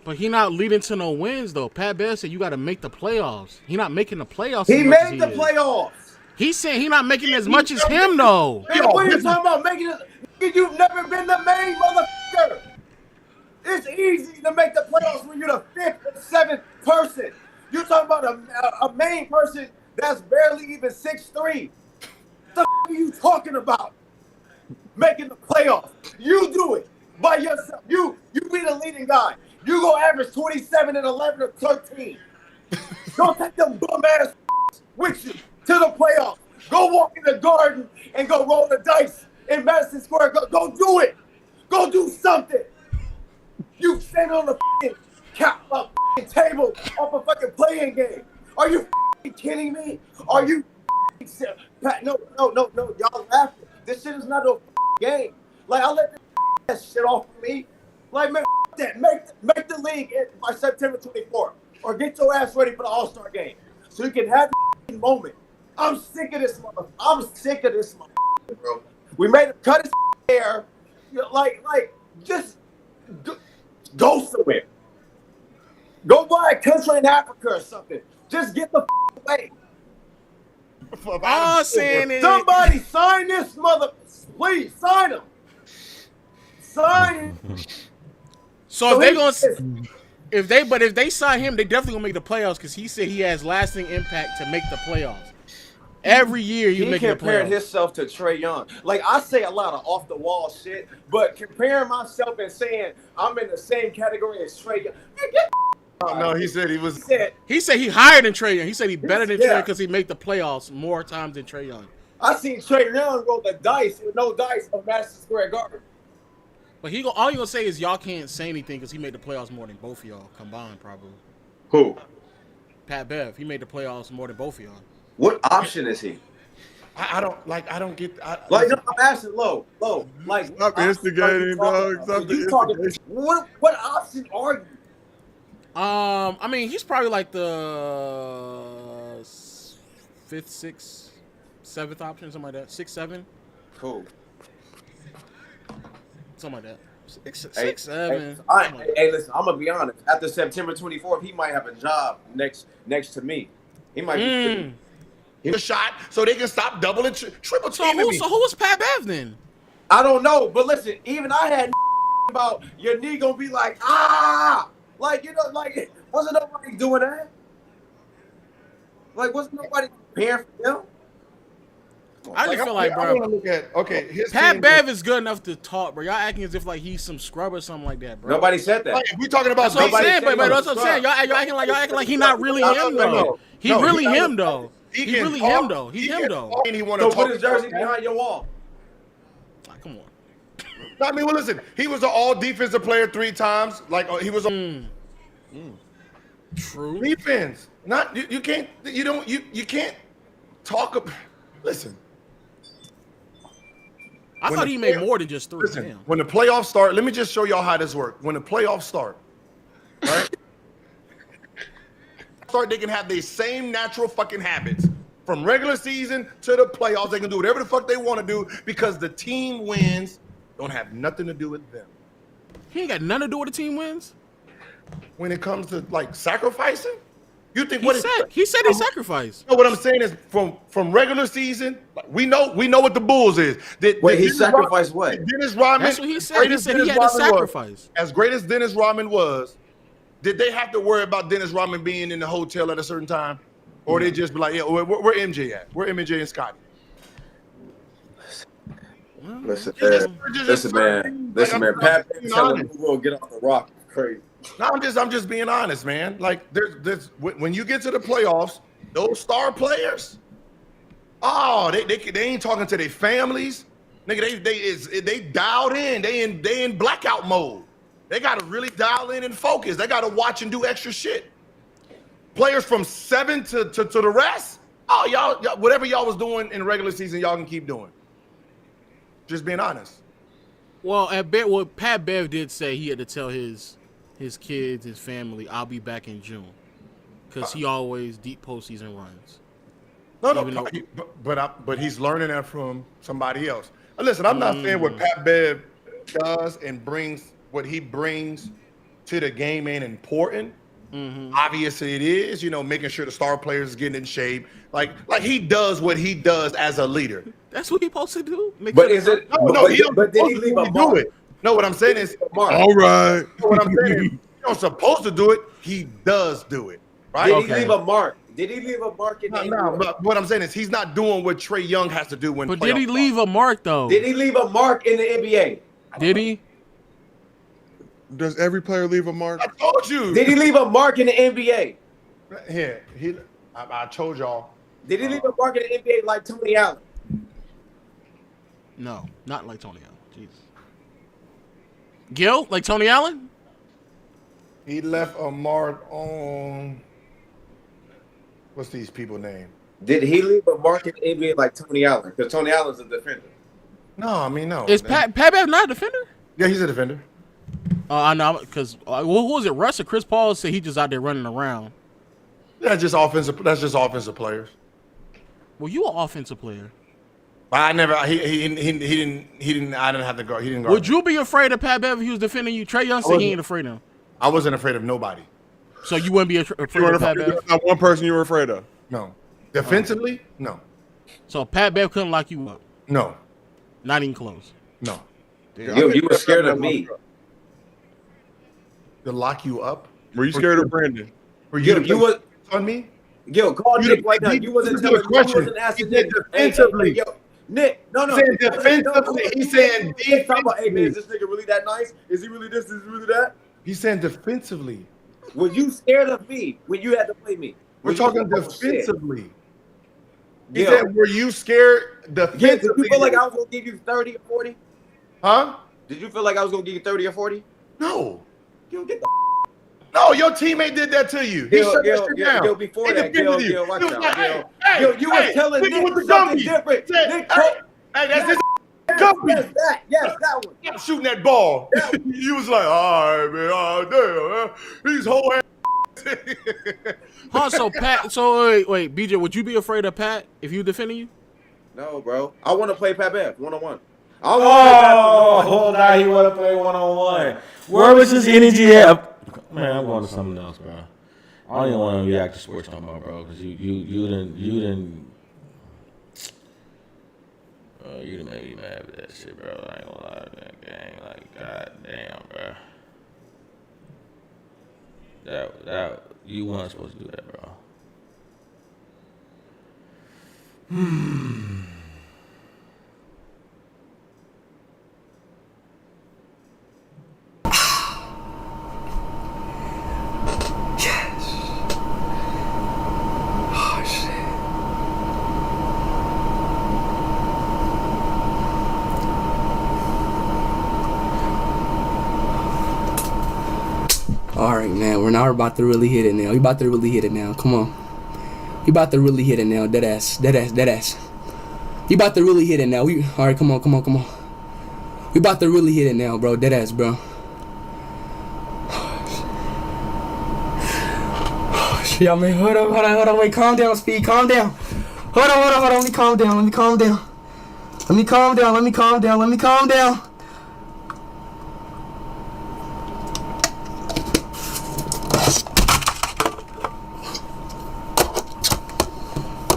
But he not leading to no wins though. Pat Bev said you got to make the playoffs. He not making the playoffs. He made the playoffs. He's saying he not making as much as him though. Man, what are you talking about? Making it? You've never been the main motherfucker. It's easy to make the playoffs when you're the 5th or 7th person. You're talking about a main person that's barely even 6'3". The are you talking about? Making the playoffs. You do it by yourself. You be the leading guy. You go average 27 and 11 or 13. Don't take them bum ass with you to the playoffs. Go walk in the garden and go roll the dice in Madison Square. Go do it. Go do something. You stand on the table off a fucking playing game. Are you kidding me? Are you no, y'all laughing. This shit is not a game. Like, I let that shit off of me. Like, man, that. Make the league by September 24th. Or get your ass ready for the All-Star game. So you can have the moment. I'm sick of this motherfucker. I'm sick of this motherfucker, bro. We made him cut his hair. Like, just go somewhere. Go buy a country in Africa or something. Just get the away. I'm saying it. Somebody sign this mother. Please sign him. Sign him. So if they sign him, they definitely gonna make the playoffs because he said he has lasting impact to make the playoffs. Every year you make the playoffs. He compared himself to Trae Young. Like, I say a lot of off the wall shit, but comparing myself and saying I'm in the same category as Trae Young, man, get no, he said he was. He said he higher than Trae Young. He said he better than Trae Young because he made the playoffs more times than Trae Young. I seen Trae Young roll the dice with no dice on Madison Square Garden. But all you gonna say is y'all can't say anything because he made the playoffs more than both of y'all combined, probably. Who? Pat Bev. He made the playoffs more than both of y'all. What option is he? I don't get. No, I'm asking low. Like, stop instigating, dog. Stop instigating. What option are you? I mean, he's probably like the 5th, 6th, 7th option, something like that. 6, 7. Cool. Something like that. 6, 7. Hey, listen, I'm gonna be honest. After September 24th, he might have a job next to me. He might be. A shot so they can stop double and triple teaming me. So who was Pat Bev then? I don't know, but listen, even I had about your knee gonna be like, like, you know, like, wasn't nobody doing that? Like, wasn't nobody preparing for him? I just feel like, bro, I want to look at, his Pat Bev is good enough to talk, bro. Y'all acting as if like he's some scrub or something like that, bro. Nobody said that. Like, if we talking about that's what I'm saying, but that's what I'm saying. Y'all acting like he not really him, though. He No, really he- him though. he He can really talk, him though. He him can though. talk, and he want So to put talk. his jersey behind your wall. Come on. I mean, well, listen, he was an all defensive player 3 times. Like he was a True. defense. Not you can't you can't talk. Listen. I When thought the he made play- more than just 3. Listen, Damn. when the playoffs start, let me just show y'all how this works. When the playoffs start, right? They can have the same natural fucking habits from regular season to the playoffs. They can do whatever the fuck they want to do because the team wins. Don't have nothing to do with them. He ain't got nothing to do with the team wins. When it comes to like sacrificing, you think He what said he sacrificed. No, what I'm saying is from regular season, like, we know what the Bulls is. Wait, he sacrificed what? Dennis Rodman. That's what he said. great He as said he Dennis had to Rodman was, sacrifice. as great as Dennis Rodman was, did they have to worry about Dennis Rodman being in the hotel at a certain time, or they just be like, yeah, where MJ at? Where MJ and Scotty? Listen, man. Pat telling him we'll get off the rock. It's crazy. No, I'm just being honest, man. Like there's when you get to the playoffs, those star players, they ain't talking to their families. Nigga, they dialed in. They in blackout mode. They gotta really dial in and focus. They gotta watch and do extra shit. Players from 7 to the rest, y'all whatever y'all was doing in regular season, y'all can keep doing. Just being honest. Well, Pat Bev did say he had to tell his kids, his family, I'll be back in June, because he always deep postseason runs. But he's learning that from somebody else. Listen, I'm not saying what Pat Bev does and brings, what he brings to the game ain't important. Obviously it is, making sure the star players is getting in shape. Like he does what he does as a leader. That's what he's supposed to do. But is it? But did he leave a mark? No, what I'm saying is, All right. what I'm saying is, you don't supposed to do it. He does do it, right? Did he leave a mark? Did he leave a mark in the No, but what I'm saying is he's not doing what Trae Young has to do when. But did he leave a mark though? Did he leave a mark in the NBA? Did he? Does every player leave a mark? I told you. Did he leave a mark in the NBA? Here, I told y'all. Did he leave a mark in the NBA like Tony Allen? No, not like Tony Allen. Jesus. Gil, like Tony Allen? He left a mark on. What's these people name? Did he leave a mark in the NBA like Tony Allen? Because Tony Allen's a defender. No, I mean no. Is Pat Bev not a defender? Yeah, he's a defender. I know, because who was it? Russ or Chris Paul said he just out there running around. That's just offensive. That's just offensive players. Well, you an offensive player. I never. He didn't. I didn't have to guard. He didn't guard. Would you be afraid of Pat Bev if he was defending you? Trae Young said he ain't afraid of him. I wasn't afraid of nobody. So you wouldn't be afraid of Pat Bev? Not one person you were afraid of. No. Defensively, no. So Pat Bev couldn't lock you up? No. Not even close? No. Yo, you were scared of me. To lock you up? Were you scared of Brandon? Were you? You was on me? Yo, call Nick right now. You wasn't telling me. You wasn't asking Nick. Defensively. Yo, Nick, no. He's saying defensively. He's saying defensively. Hey man, is this nigga really that nice? Is he really this? Is he really that? He's saying defensively. Were you scared of me when you had to play me? We're talking defensively. He Yo. said, "Were you scared defensively?" Yeah, did you feel like I was gonna give you 30 or 40? Huh? Did you feel like I was gonna give you 30 or 40? No. Yo, get the No, your teammate did that to you. He shut that shit down. Yo, before He that, defended you. Gil, watch He was out, like, Gil. hey, Yo, you was telling hit me Nick with the something gummy. different. Said, Nick, hey, that's his gummy. Yes, that one. I'm shooting that ball. You was like, all right, man. Oh, damn. He's whole ass. Huh, so Pat, so wait, BJ, would you be afraid of Pat if he was defending you? No, bro. I want to play Pat Bev one-on-one. Now he want to play one-on-one. Where was his energy at? Man, I'm going to something else, bro. I don't even want to react to sports no more, bro, because you didn't you done made me mad with that shit, bro. I ain't gonna lie, man. Gang, like, god damn, bro. That you weren't supposed to do that, bro. right, man. We're about to really hit it now. We about to really hit it now. Come on. We about to really hit it now. Dead ass. You about to really hit it now. All right, come on. We about to really hit it now, bro. Dead ass, bro. Y'all, man, hold on, wait, calm down, Speed, calm down. Hold on, let me calm down.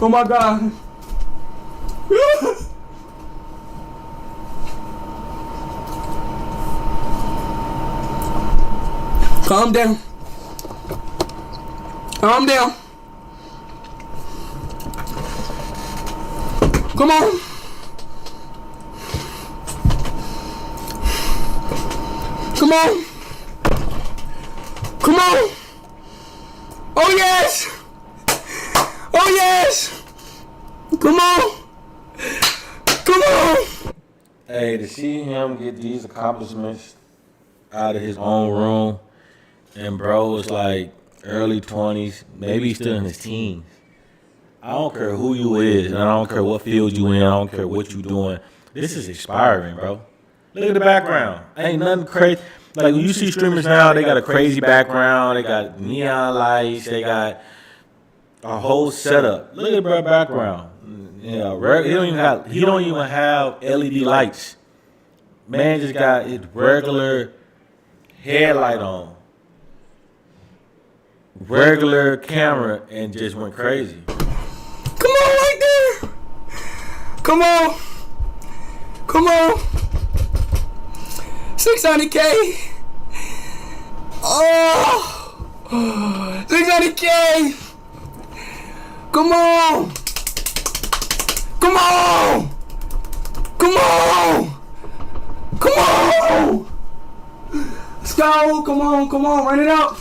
Oh my God. Calm down. Come on. Oh yes. Come on. Hey, to see him get these accomplishments out of his own room, and bro was like early 20s, maybe he's still in his teens. I don't care who you is, and I don't care what field you in, I don't care what you doing. This is inspiring, bro. Look at the background. Ain't nothing crazy. Like, when you see streamers now, they got a crazy background. They got neon lights. They got a whole setup. Look at the background. Yeah, he don't even have LED lights. Man just got his regular headlight on, regular camera, and just went crazy. Come on, right there. Come on. 600K. Oh, 600K. Come on. Let's go. Come on. Run it up.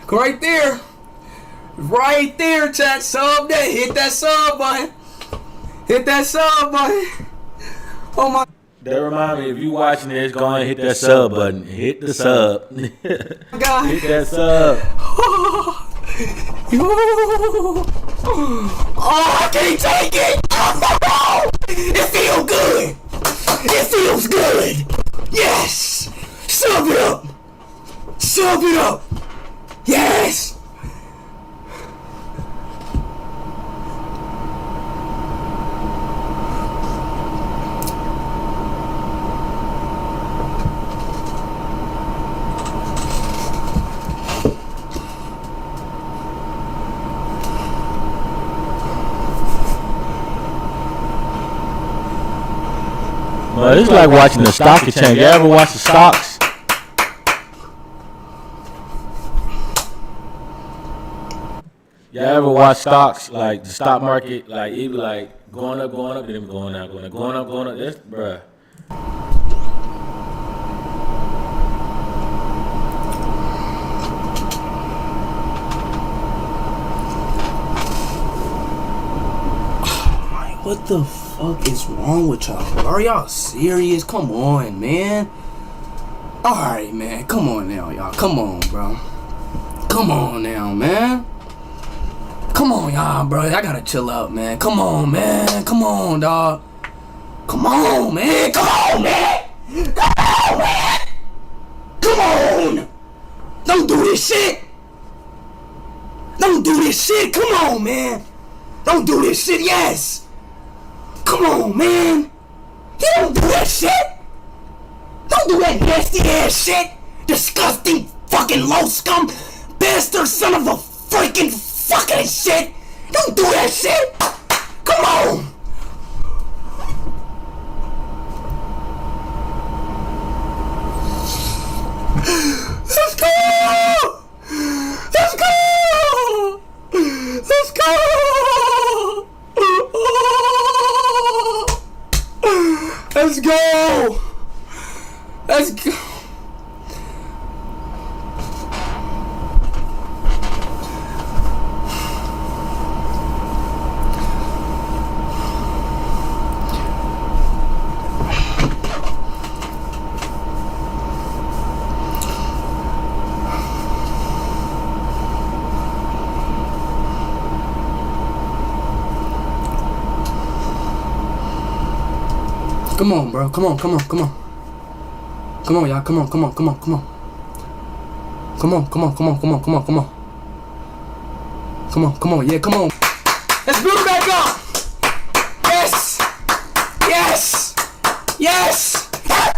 Go right there, chat. Sub that. Hit that sub button. Oh my. That remind me, if you watching this, go ahead and hit that sub button. Hit the sub. God. Hit that sub. Oh, I can't take it. Oh, it feels good. Yes. Sub it up. Yes. Well, it's like watching the stock exchange. You ever watch the stocks? You ever watch stocks, like the stock market, like it be like going up, then it going down, going up. That's, bruh. What the fuck is wrong with y'all? Are y'all serious? Come on, man. Alright, man. Come on now, y'all. Come on, bro. Come on now, man. Come on, y'all, bro. I gotta chill out, man. Come on, man. Come on, dog. Come on, man. Come on, man. Come on. Don't do this shit. Come on, man. Don't do this shit. Yes. Come on, man. You don't do that shit. Don't do that nasty ass shit. Disgusting fucking low scum bastard son of a freaking fucking shit. Don't do that shit. Come on. Let's go. Let's go. Come on, bro. Come on, come on, come on. Come on, y'all. Come on, come on, come on, come on. Come on, come on, come on, come on, come on, come on. Come on, come on, yeah, come on. Let's build it back up. Yes. Yes. Yes. Come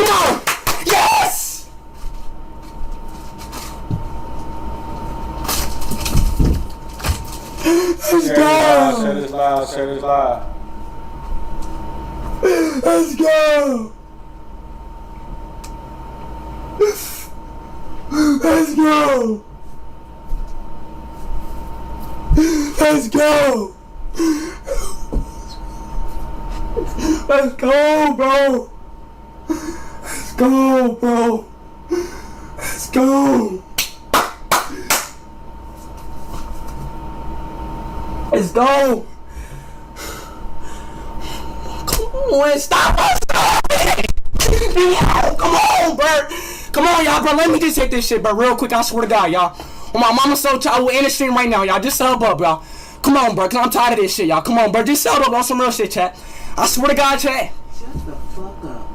on. Yes. Let's go. Share this live. Share this live. Let's go. Let's go. Let's go. Let's go, bro. Let's go, bro. Let's go. Let's go. Come on, stop us. Come on, bro. Come on, y'all, bro. Let me just hit this shit, bro, real quick. I swear to God, y'all. On my mama's soul, child, we're in the stream right now, y'all. Just sub up, y'all. Come on, bro, because I'm tired of this shit, y'all. Come on, bro. Just sub up on some real shit, chat. I swear to God, chat. Shut the fuck up.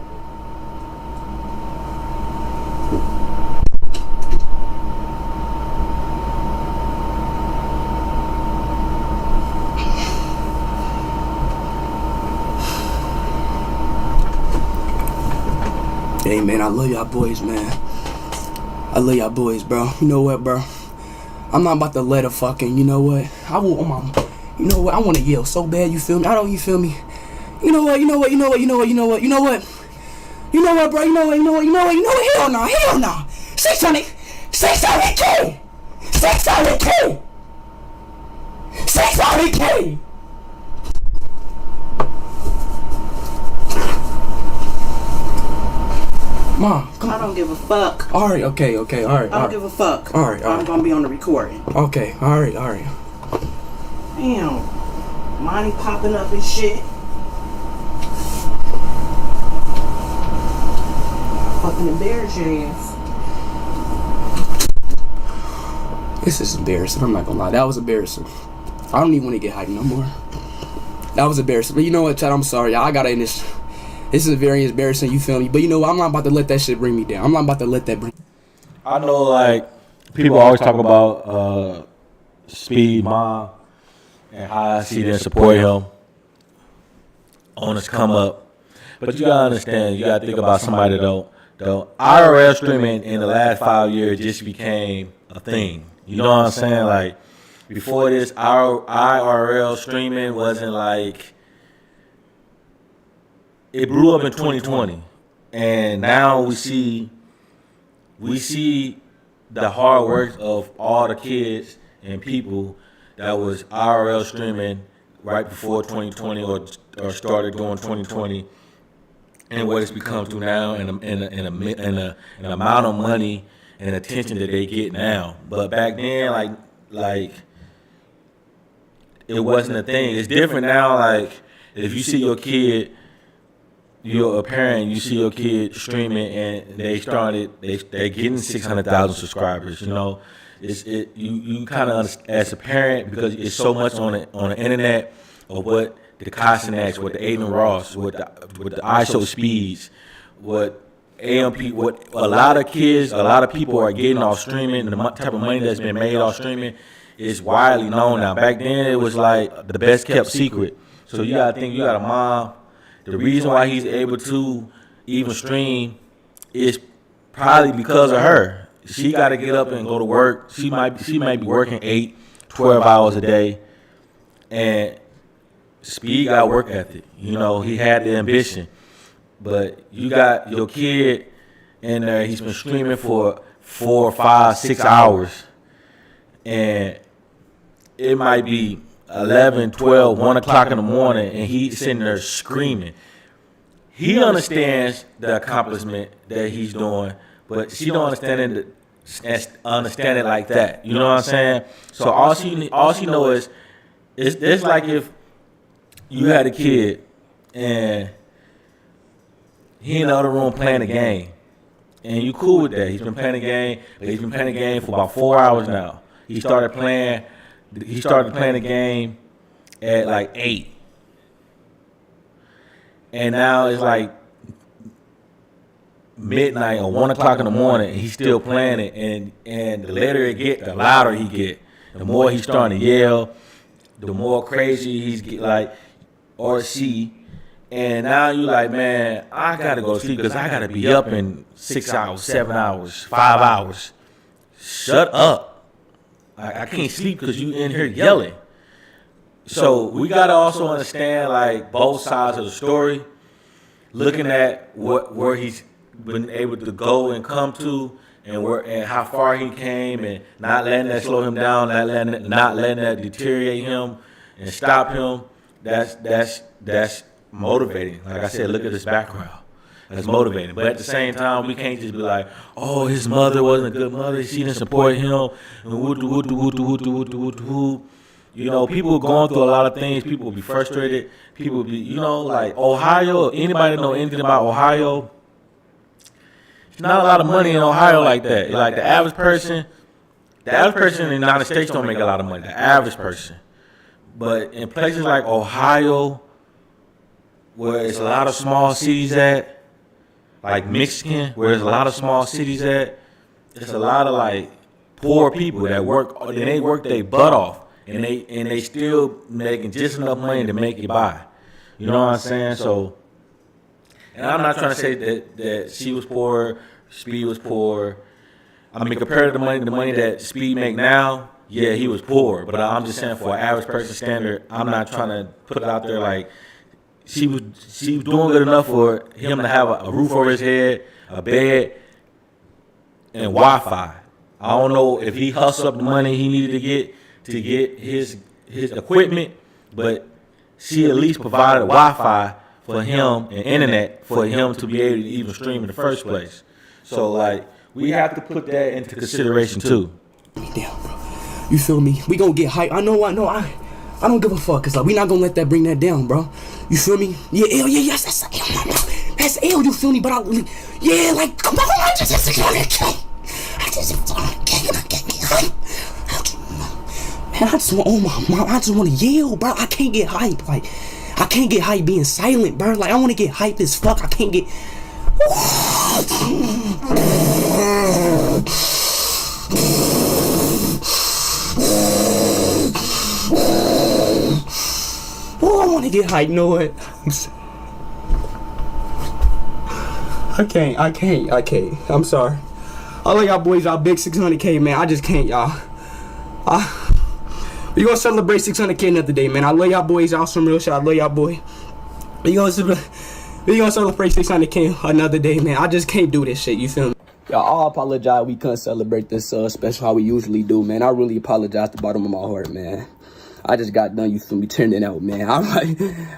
Hey, man, I love y'all boys, man. I love y'all boys, bro. You know what, bro? I'm not about to let a fucking, you know what? I will, you know what? I want to yell so bad, you feel me? I don't, you feel me? You know what, you know what, you know what, you know what, you know what, you know what? You know what, bro? You know what, you know what, you know what, you know what? Hell no, hell no. 600K. 600K. 600K. Mom, come on. I don't give a fuck. All right, okay, all right. I don't give a fuck. All right. I'm gonna be on the recording. Okay, all right. Damn. Money popping up and shit. Fucking embarrass your ass. This is embarrassing. I'm not gonna lie. That was embarrassing. I don't even want to get hyped no more. That was embarrassing. But you know what, Chad? I'm sorry. I gotta end this. This is very embarrassing, you feel me? But you know what? I'm not about to let that shit bring me down. I'm not about to let that bring. I know, like, people always talk about Speed, Mom, and how I see them support him on his come up. But you gotta understand, you gotta think about somebody though. The IRL streaming in the last 5 years just became a thing. You know what I'm saying? Like, before this, our IRL streaming wasn't like. It blew up in 2020, and now we see the hard work of all the kids and people that was IRL streaming right before 2020 or started during 2020, and what it's become to now, and an amount of money and attention that they get now. But back then, like it wasn't a thing. It's different now. Like, if you see your kid. You're a parent, you see your kid streaming, and they're getting 600,000 subscribers. You know, you kind of, as a parent, because it's so much on the internet of what the Kosinacs, what the Aiden Ross, what the ISO Speeds, what AMP, what a lot of kids, a lot of people are getting off streaming, and the type of money that's been made off streaming is widely known now. Back then, it was like the best kept secret. So you gotta think, you got a mom. The reason why he's able to even stream is probably because of her. She got to get up and go to work. She might be working 8, 12 hours a day. And Speed got work ethic. You know, he had the ambition. But you got your kid in there. He's been streaming for 4, 5, 6 hours. And it might be 11, 12, 1 o'clock in the morning, and he's sitting there screaming. He understands the accomplishment that he's doing, but she don't understand it like that. You know what I'm saying? So all she knows is it's like if you had a kid and he in the other room playing a game, and you cool with that. He's been playing a game, but he's been playing a game for about 4 hours now. He started playing the game at like 8. and now it's like midnight or 1 o'clock in the morning, and he's still playing it. And the later it get, the louder he get. The more he's starting to yell, the more crazy he's get, like, or she. And now you like, man, I gotta go to sleep because I gotta be up in 6 hours, 7 hours, 5 hours. Shut up. I can't sleep because you in here yelling. So we gotta also understand like both sides of the story, looking at where he's been able to go and come to, and how far he came, and not letting that slow him down, not letting that deteriorate him and stop him. That's motivating. Like I said, look at his background. That's motivating. But at the same time, we can't just be like, oh, his mother wasn't a good mother. She didn't support him. And you know, people going through a lot of things. People will be frustrated. People will be, you know, like Ohio. Anybody know anything about Ohio? There's not a lot of money in Ohio like that. Like the average person in the United States don't make a lot of money. The average person. But in places like Ohio, where it's a lot of small cities at, like Michigan, where there's a lot of small cities at, there's a lot of like poor people that work, and they work their butt off, and they still making just enough money to make it by. You know what I'm saying? So, and I'm not trying to say that she was poor, Speed was poor. I mean, compared to the money that Speed make now, yeah, he was poor. But I'm just saying, for an average person standard, I'm not trying to put it out there like she was doing good enough for him to have a roof over his head, a bed, and Wi-Fi. I don't know if he hustled up the money he needed to get his equipment, but she at least provided Wi-Fi for him and internet for him to be able to even stream in the first place. So like, we have to put that into consideration too. Damn, bro. You feel me? We gonna get hype. I know. I don't give a fuck. Cause like, we not gonna let that bring that down, bro. You feel me? Yeah, L, yeah, yes, that's L. That's L. You feel me? But yeah, like, come on, I just can't get hype. Man, I just want, oh my mom, I just want to yell, bro. I can't get hype. Like, I can't get hype being silent, bro. Like, I want to get hype as fuck. I can't get. Oh, I want to get hype. You know what? I can't. I'm sorry. I love y'all boys, y'all big 600K, man. I just can't, y'all. We gonna celebrate 600K another day, man. I love y'all boys. Y'all some real shit. I love y'all boy. We gonna celebrate 600K another day, man. I just can't do this shit. You feel me? Y'all, all apologize. We couldn't celebrate this special how we usually do, man. I really apologize to the bottom of my heart, man. I just got done, you feel me, turning out, man.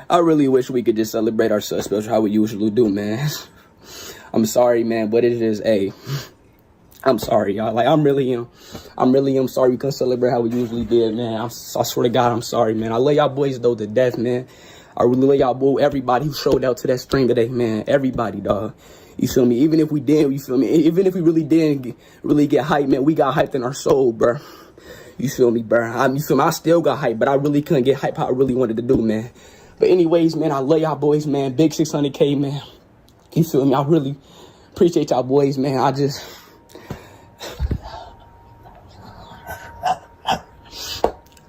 I really wish we could just celebrate our special how we usually do, man. I'm sorry, man, but it is I'm sorry, y'all. Like, I'm really sorry we couldn't celebrate how we usually did, man. I swear to God, I'm sorry, man. I love y'all boys, though, to death, man. I really love y'all boy, everybody who showed out to that stream today, man. Everybody, dog. You feel me? Even if we didn't, you feel me? Even if we really didn't really get hyped, man, we got hyped in our soul, bro. You feel me, bro? You feel me? I still got hyped, but I really couldn't get hyped how I really wanted to do, man. But anyways, man, I love y'all boys, man. Big 600K, man. You feel me? I really appreciate y'all boys, man.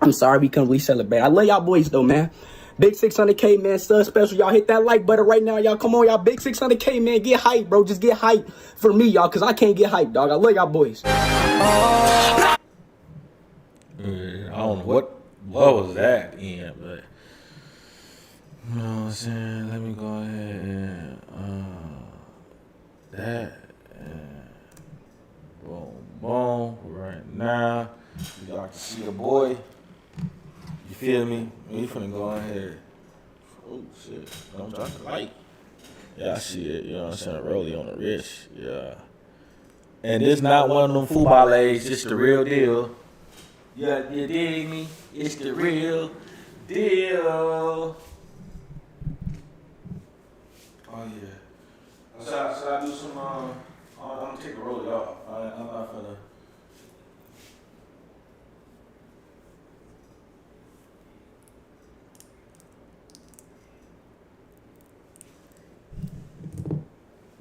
I'm sorry we couldn't really celebrate. I love y'all boys, though, man. Big 600K, man. Stud special. Y'all hit that like button right now, y'all. Come on, y'all. Big 600K, man. Get hyped, bro. Just get hyped for me, y'all, because I can't get hyped, dog. I love y'all boys. I don't know what was that in, but you know what I'm saying. Let me go ahead and boom right now. Y'all can see the boy. You feel me? We finna go ahead. Oh shit! Don't drop the light. Yeah, I see it. You know what I'm saying? Rollie on the wrist. Yeah. And this not one of them football aids. It's the real deal. Yeah, you dig me? It's the real deal. Oh yeah. Should I do some? I'm gonna take a roll off. I'm not finna.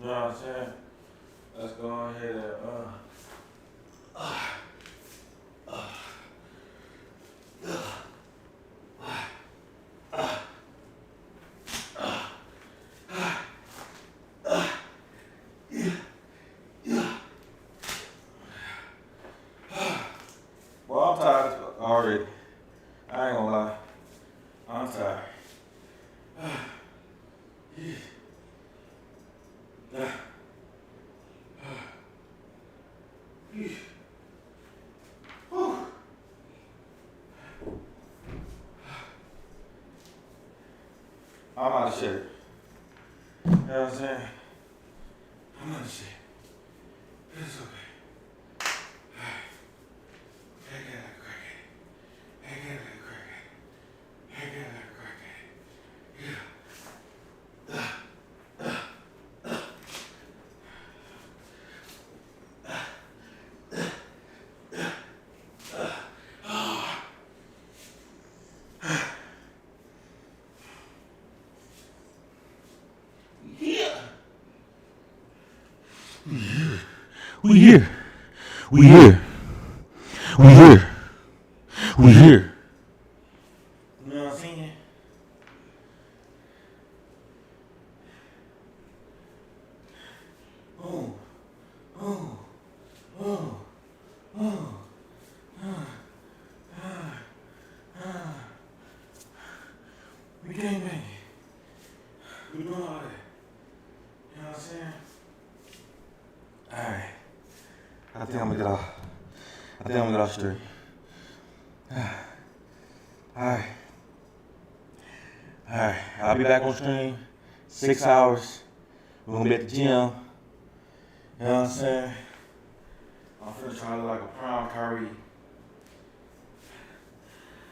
know what I'm saying? Let's go ahead and Well, I'm tired already. I ain't gonna lie. I'm tired. I'm out of shape. You know what I'm saying? I'm out of shape. It's okay. We here. We here. We here. We here. You know what I'm saying? Oh, oh, oh, oh, we came back. We doing all that. You know what I'm saying? Alright. I think I'm gonna get off straight. Alright. I'll be back on stream. 6 hours. We're gonna be at the gym. You know what I'm saying? I'm finna try to look like a prime Kyrie.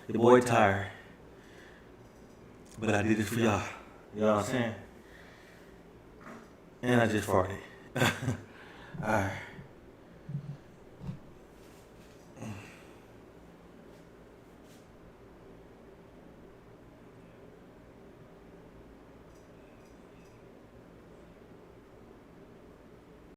Your boy tired. But I did this for y'all. You know what I'm saying? And I just farted. Alright.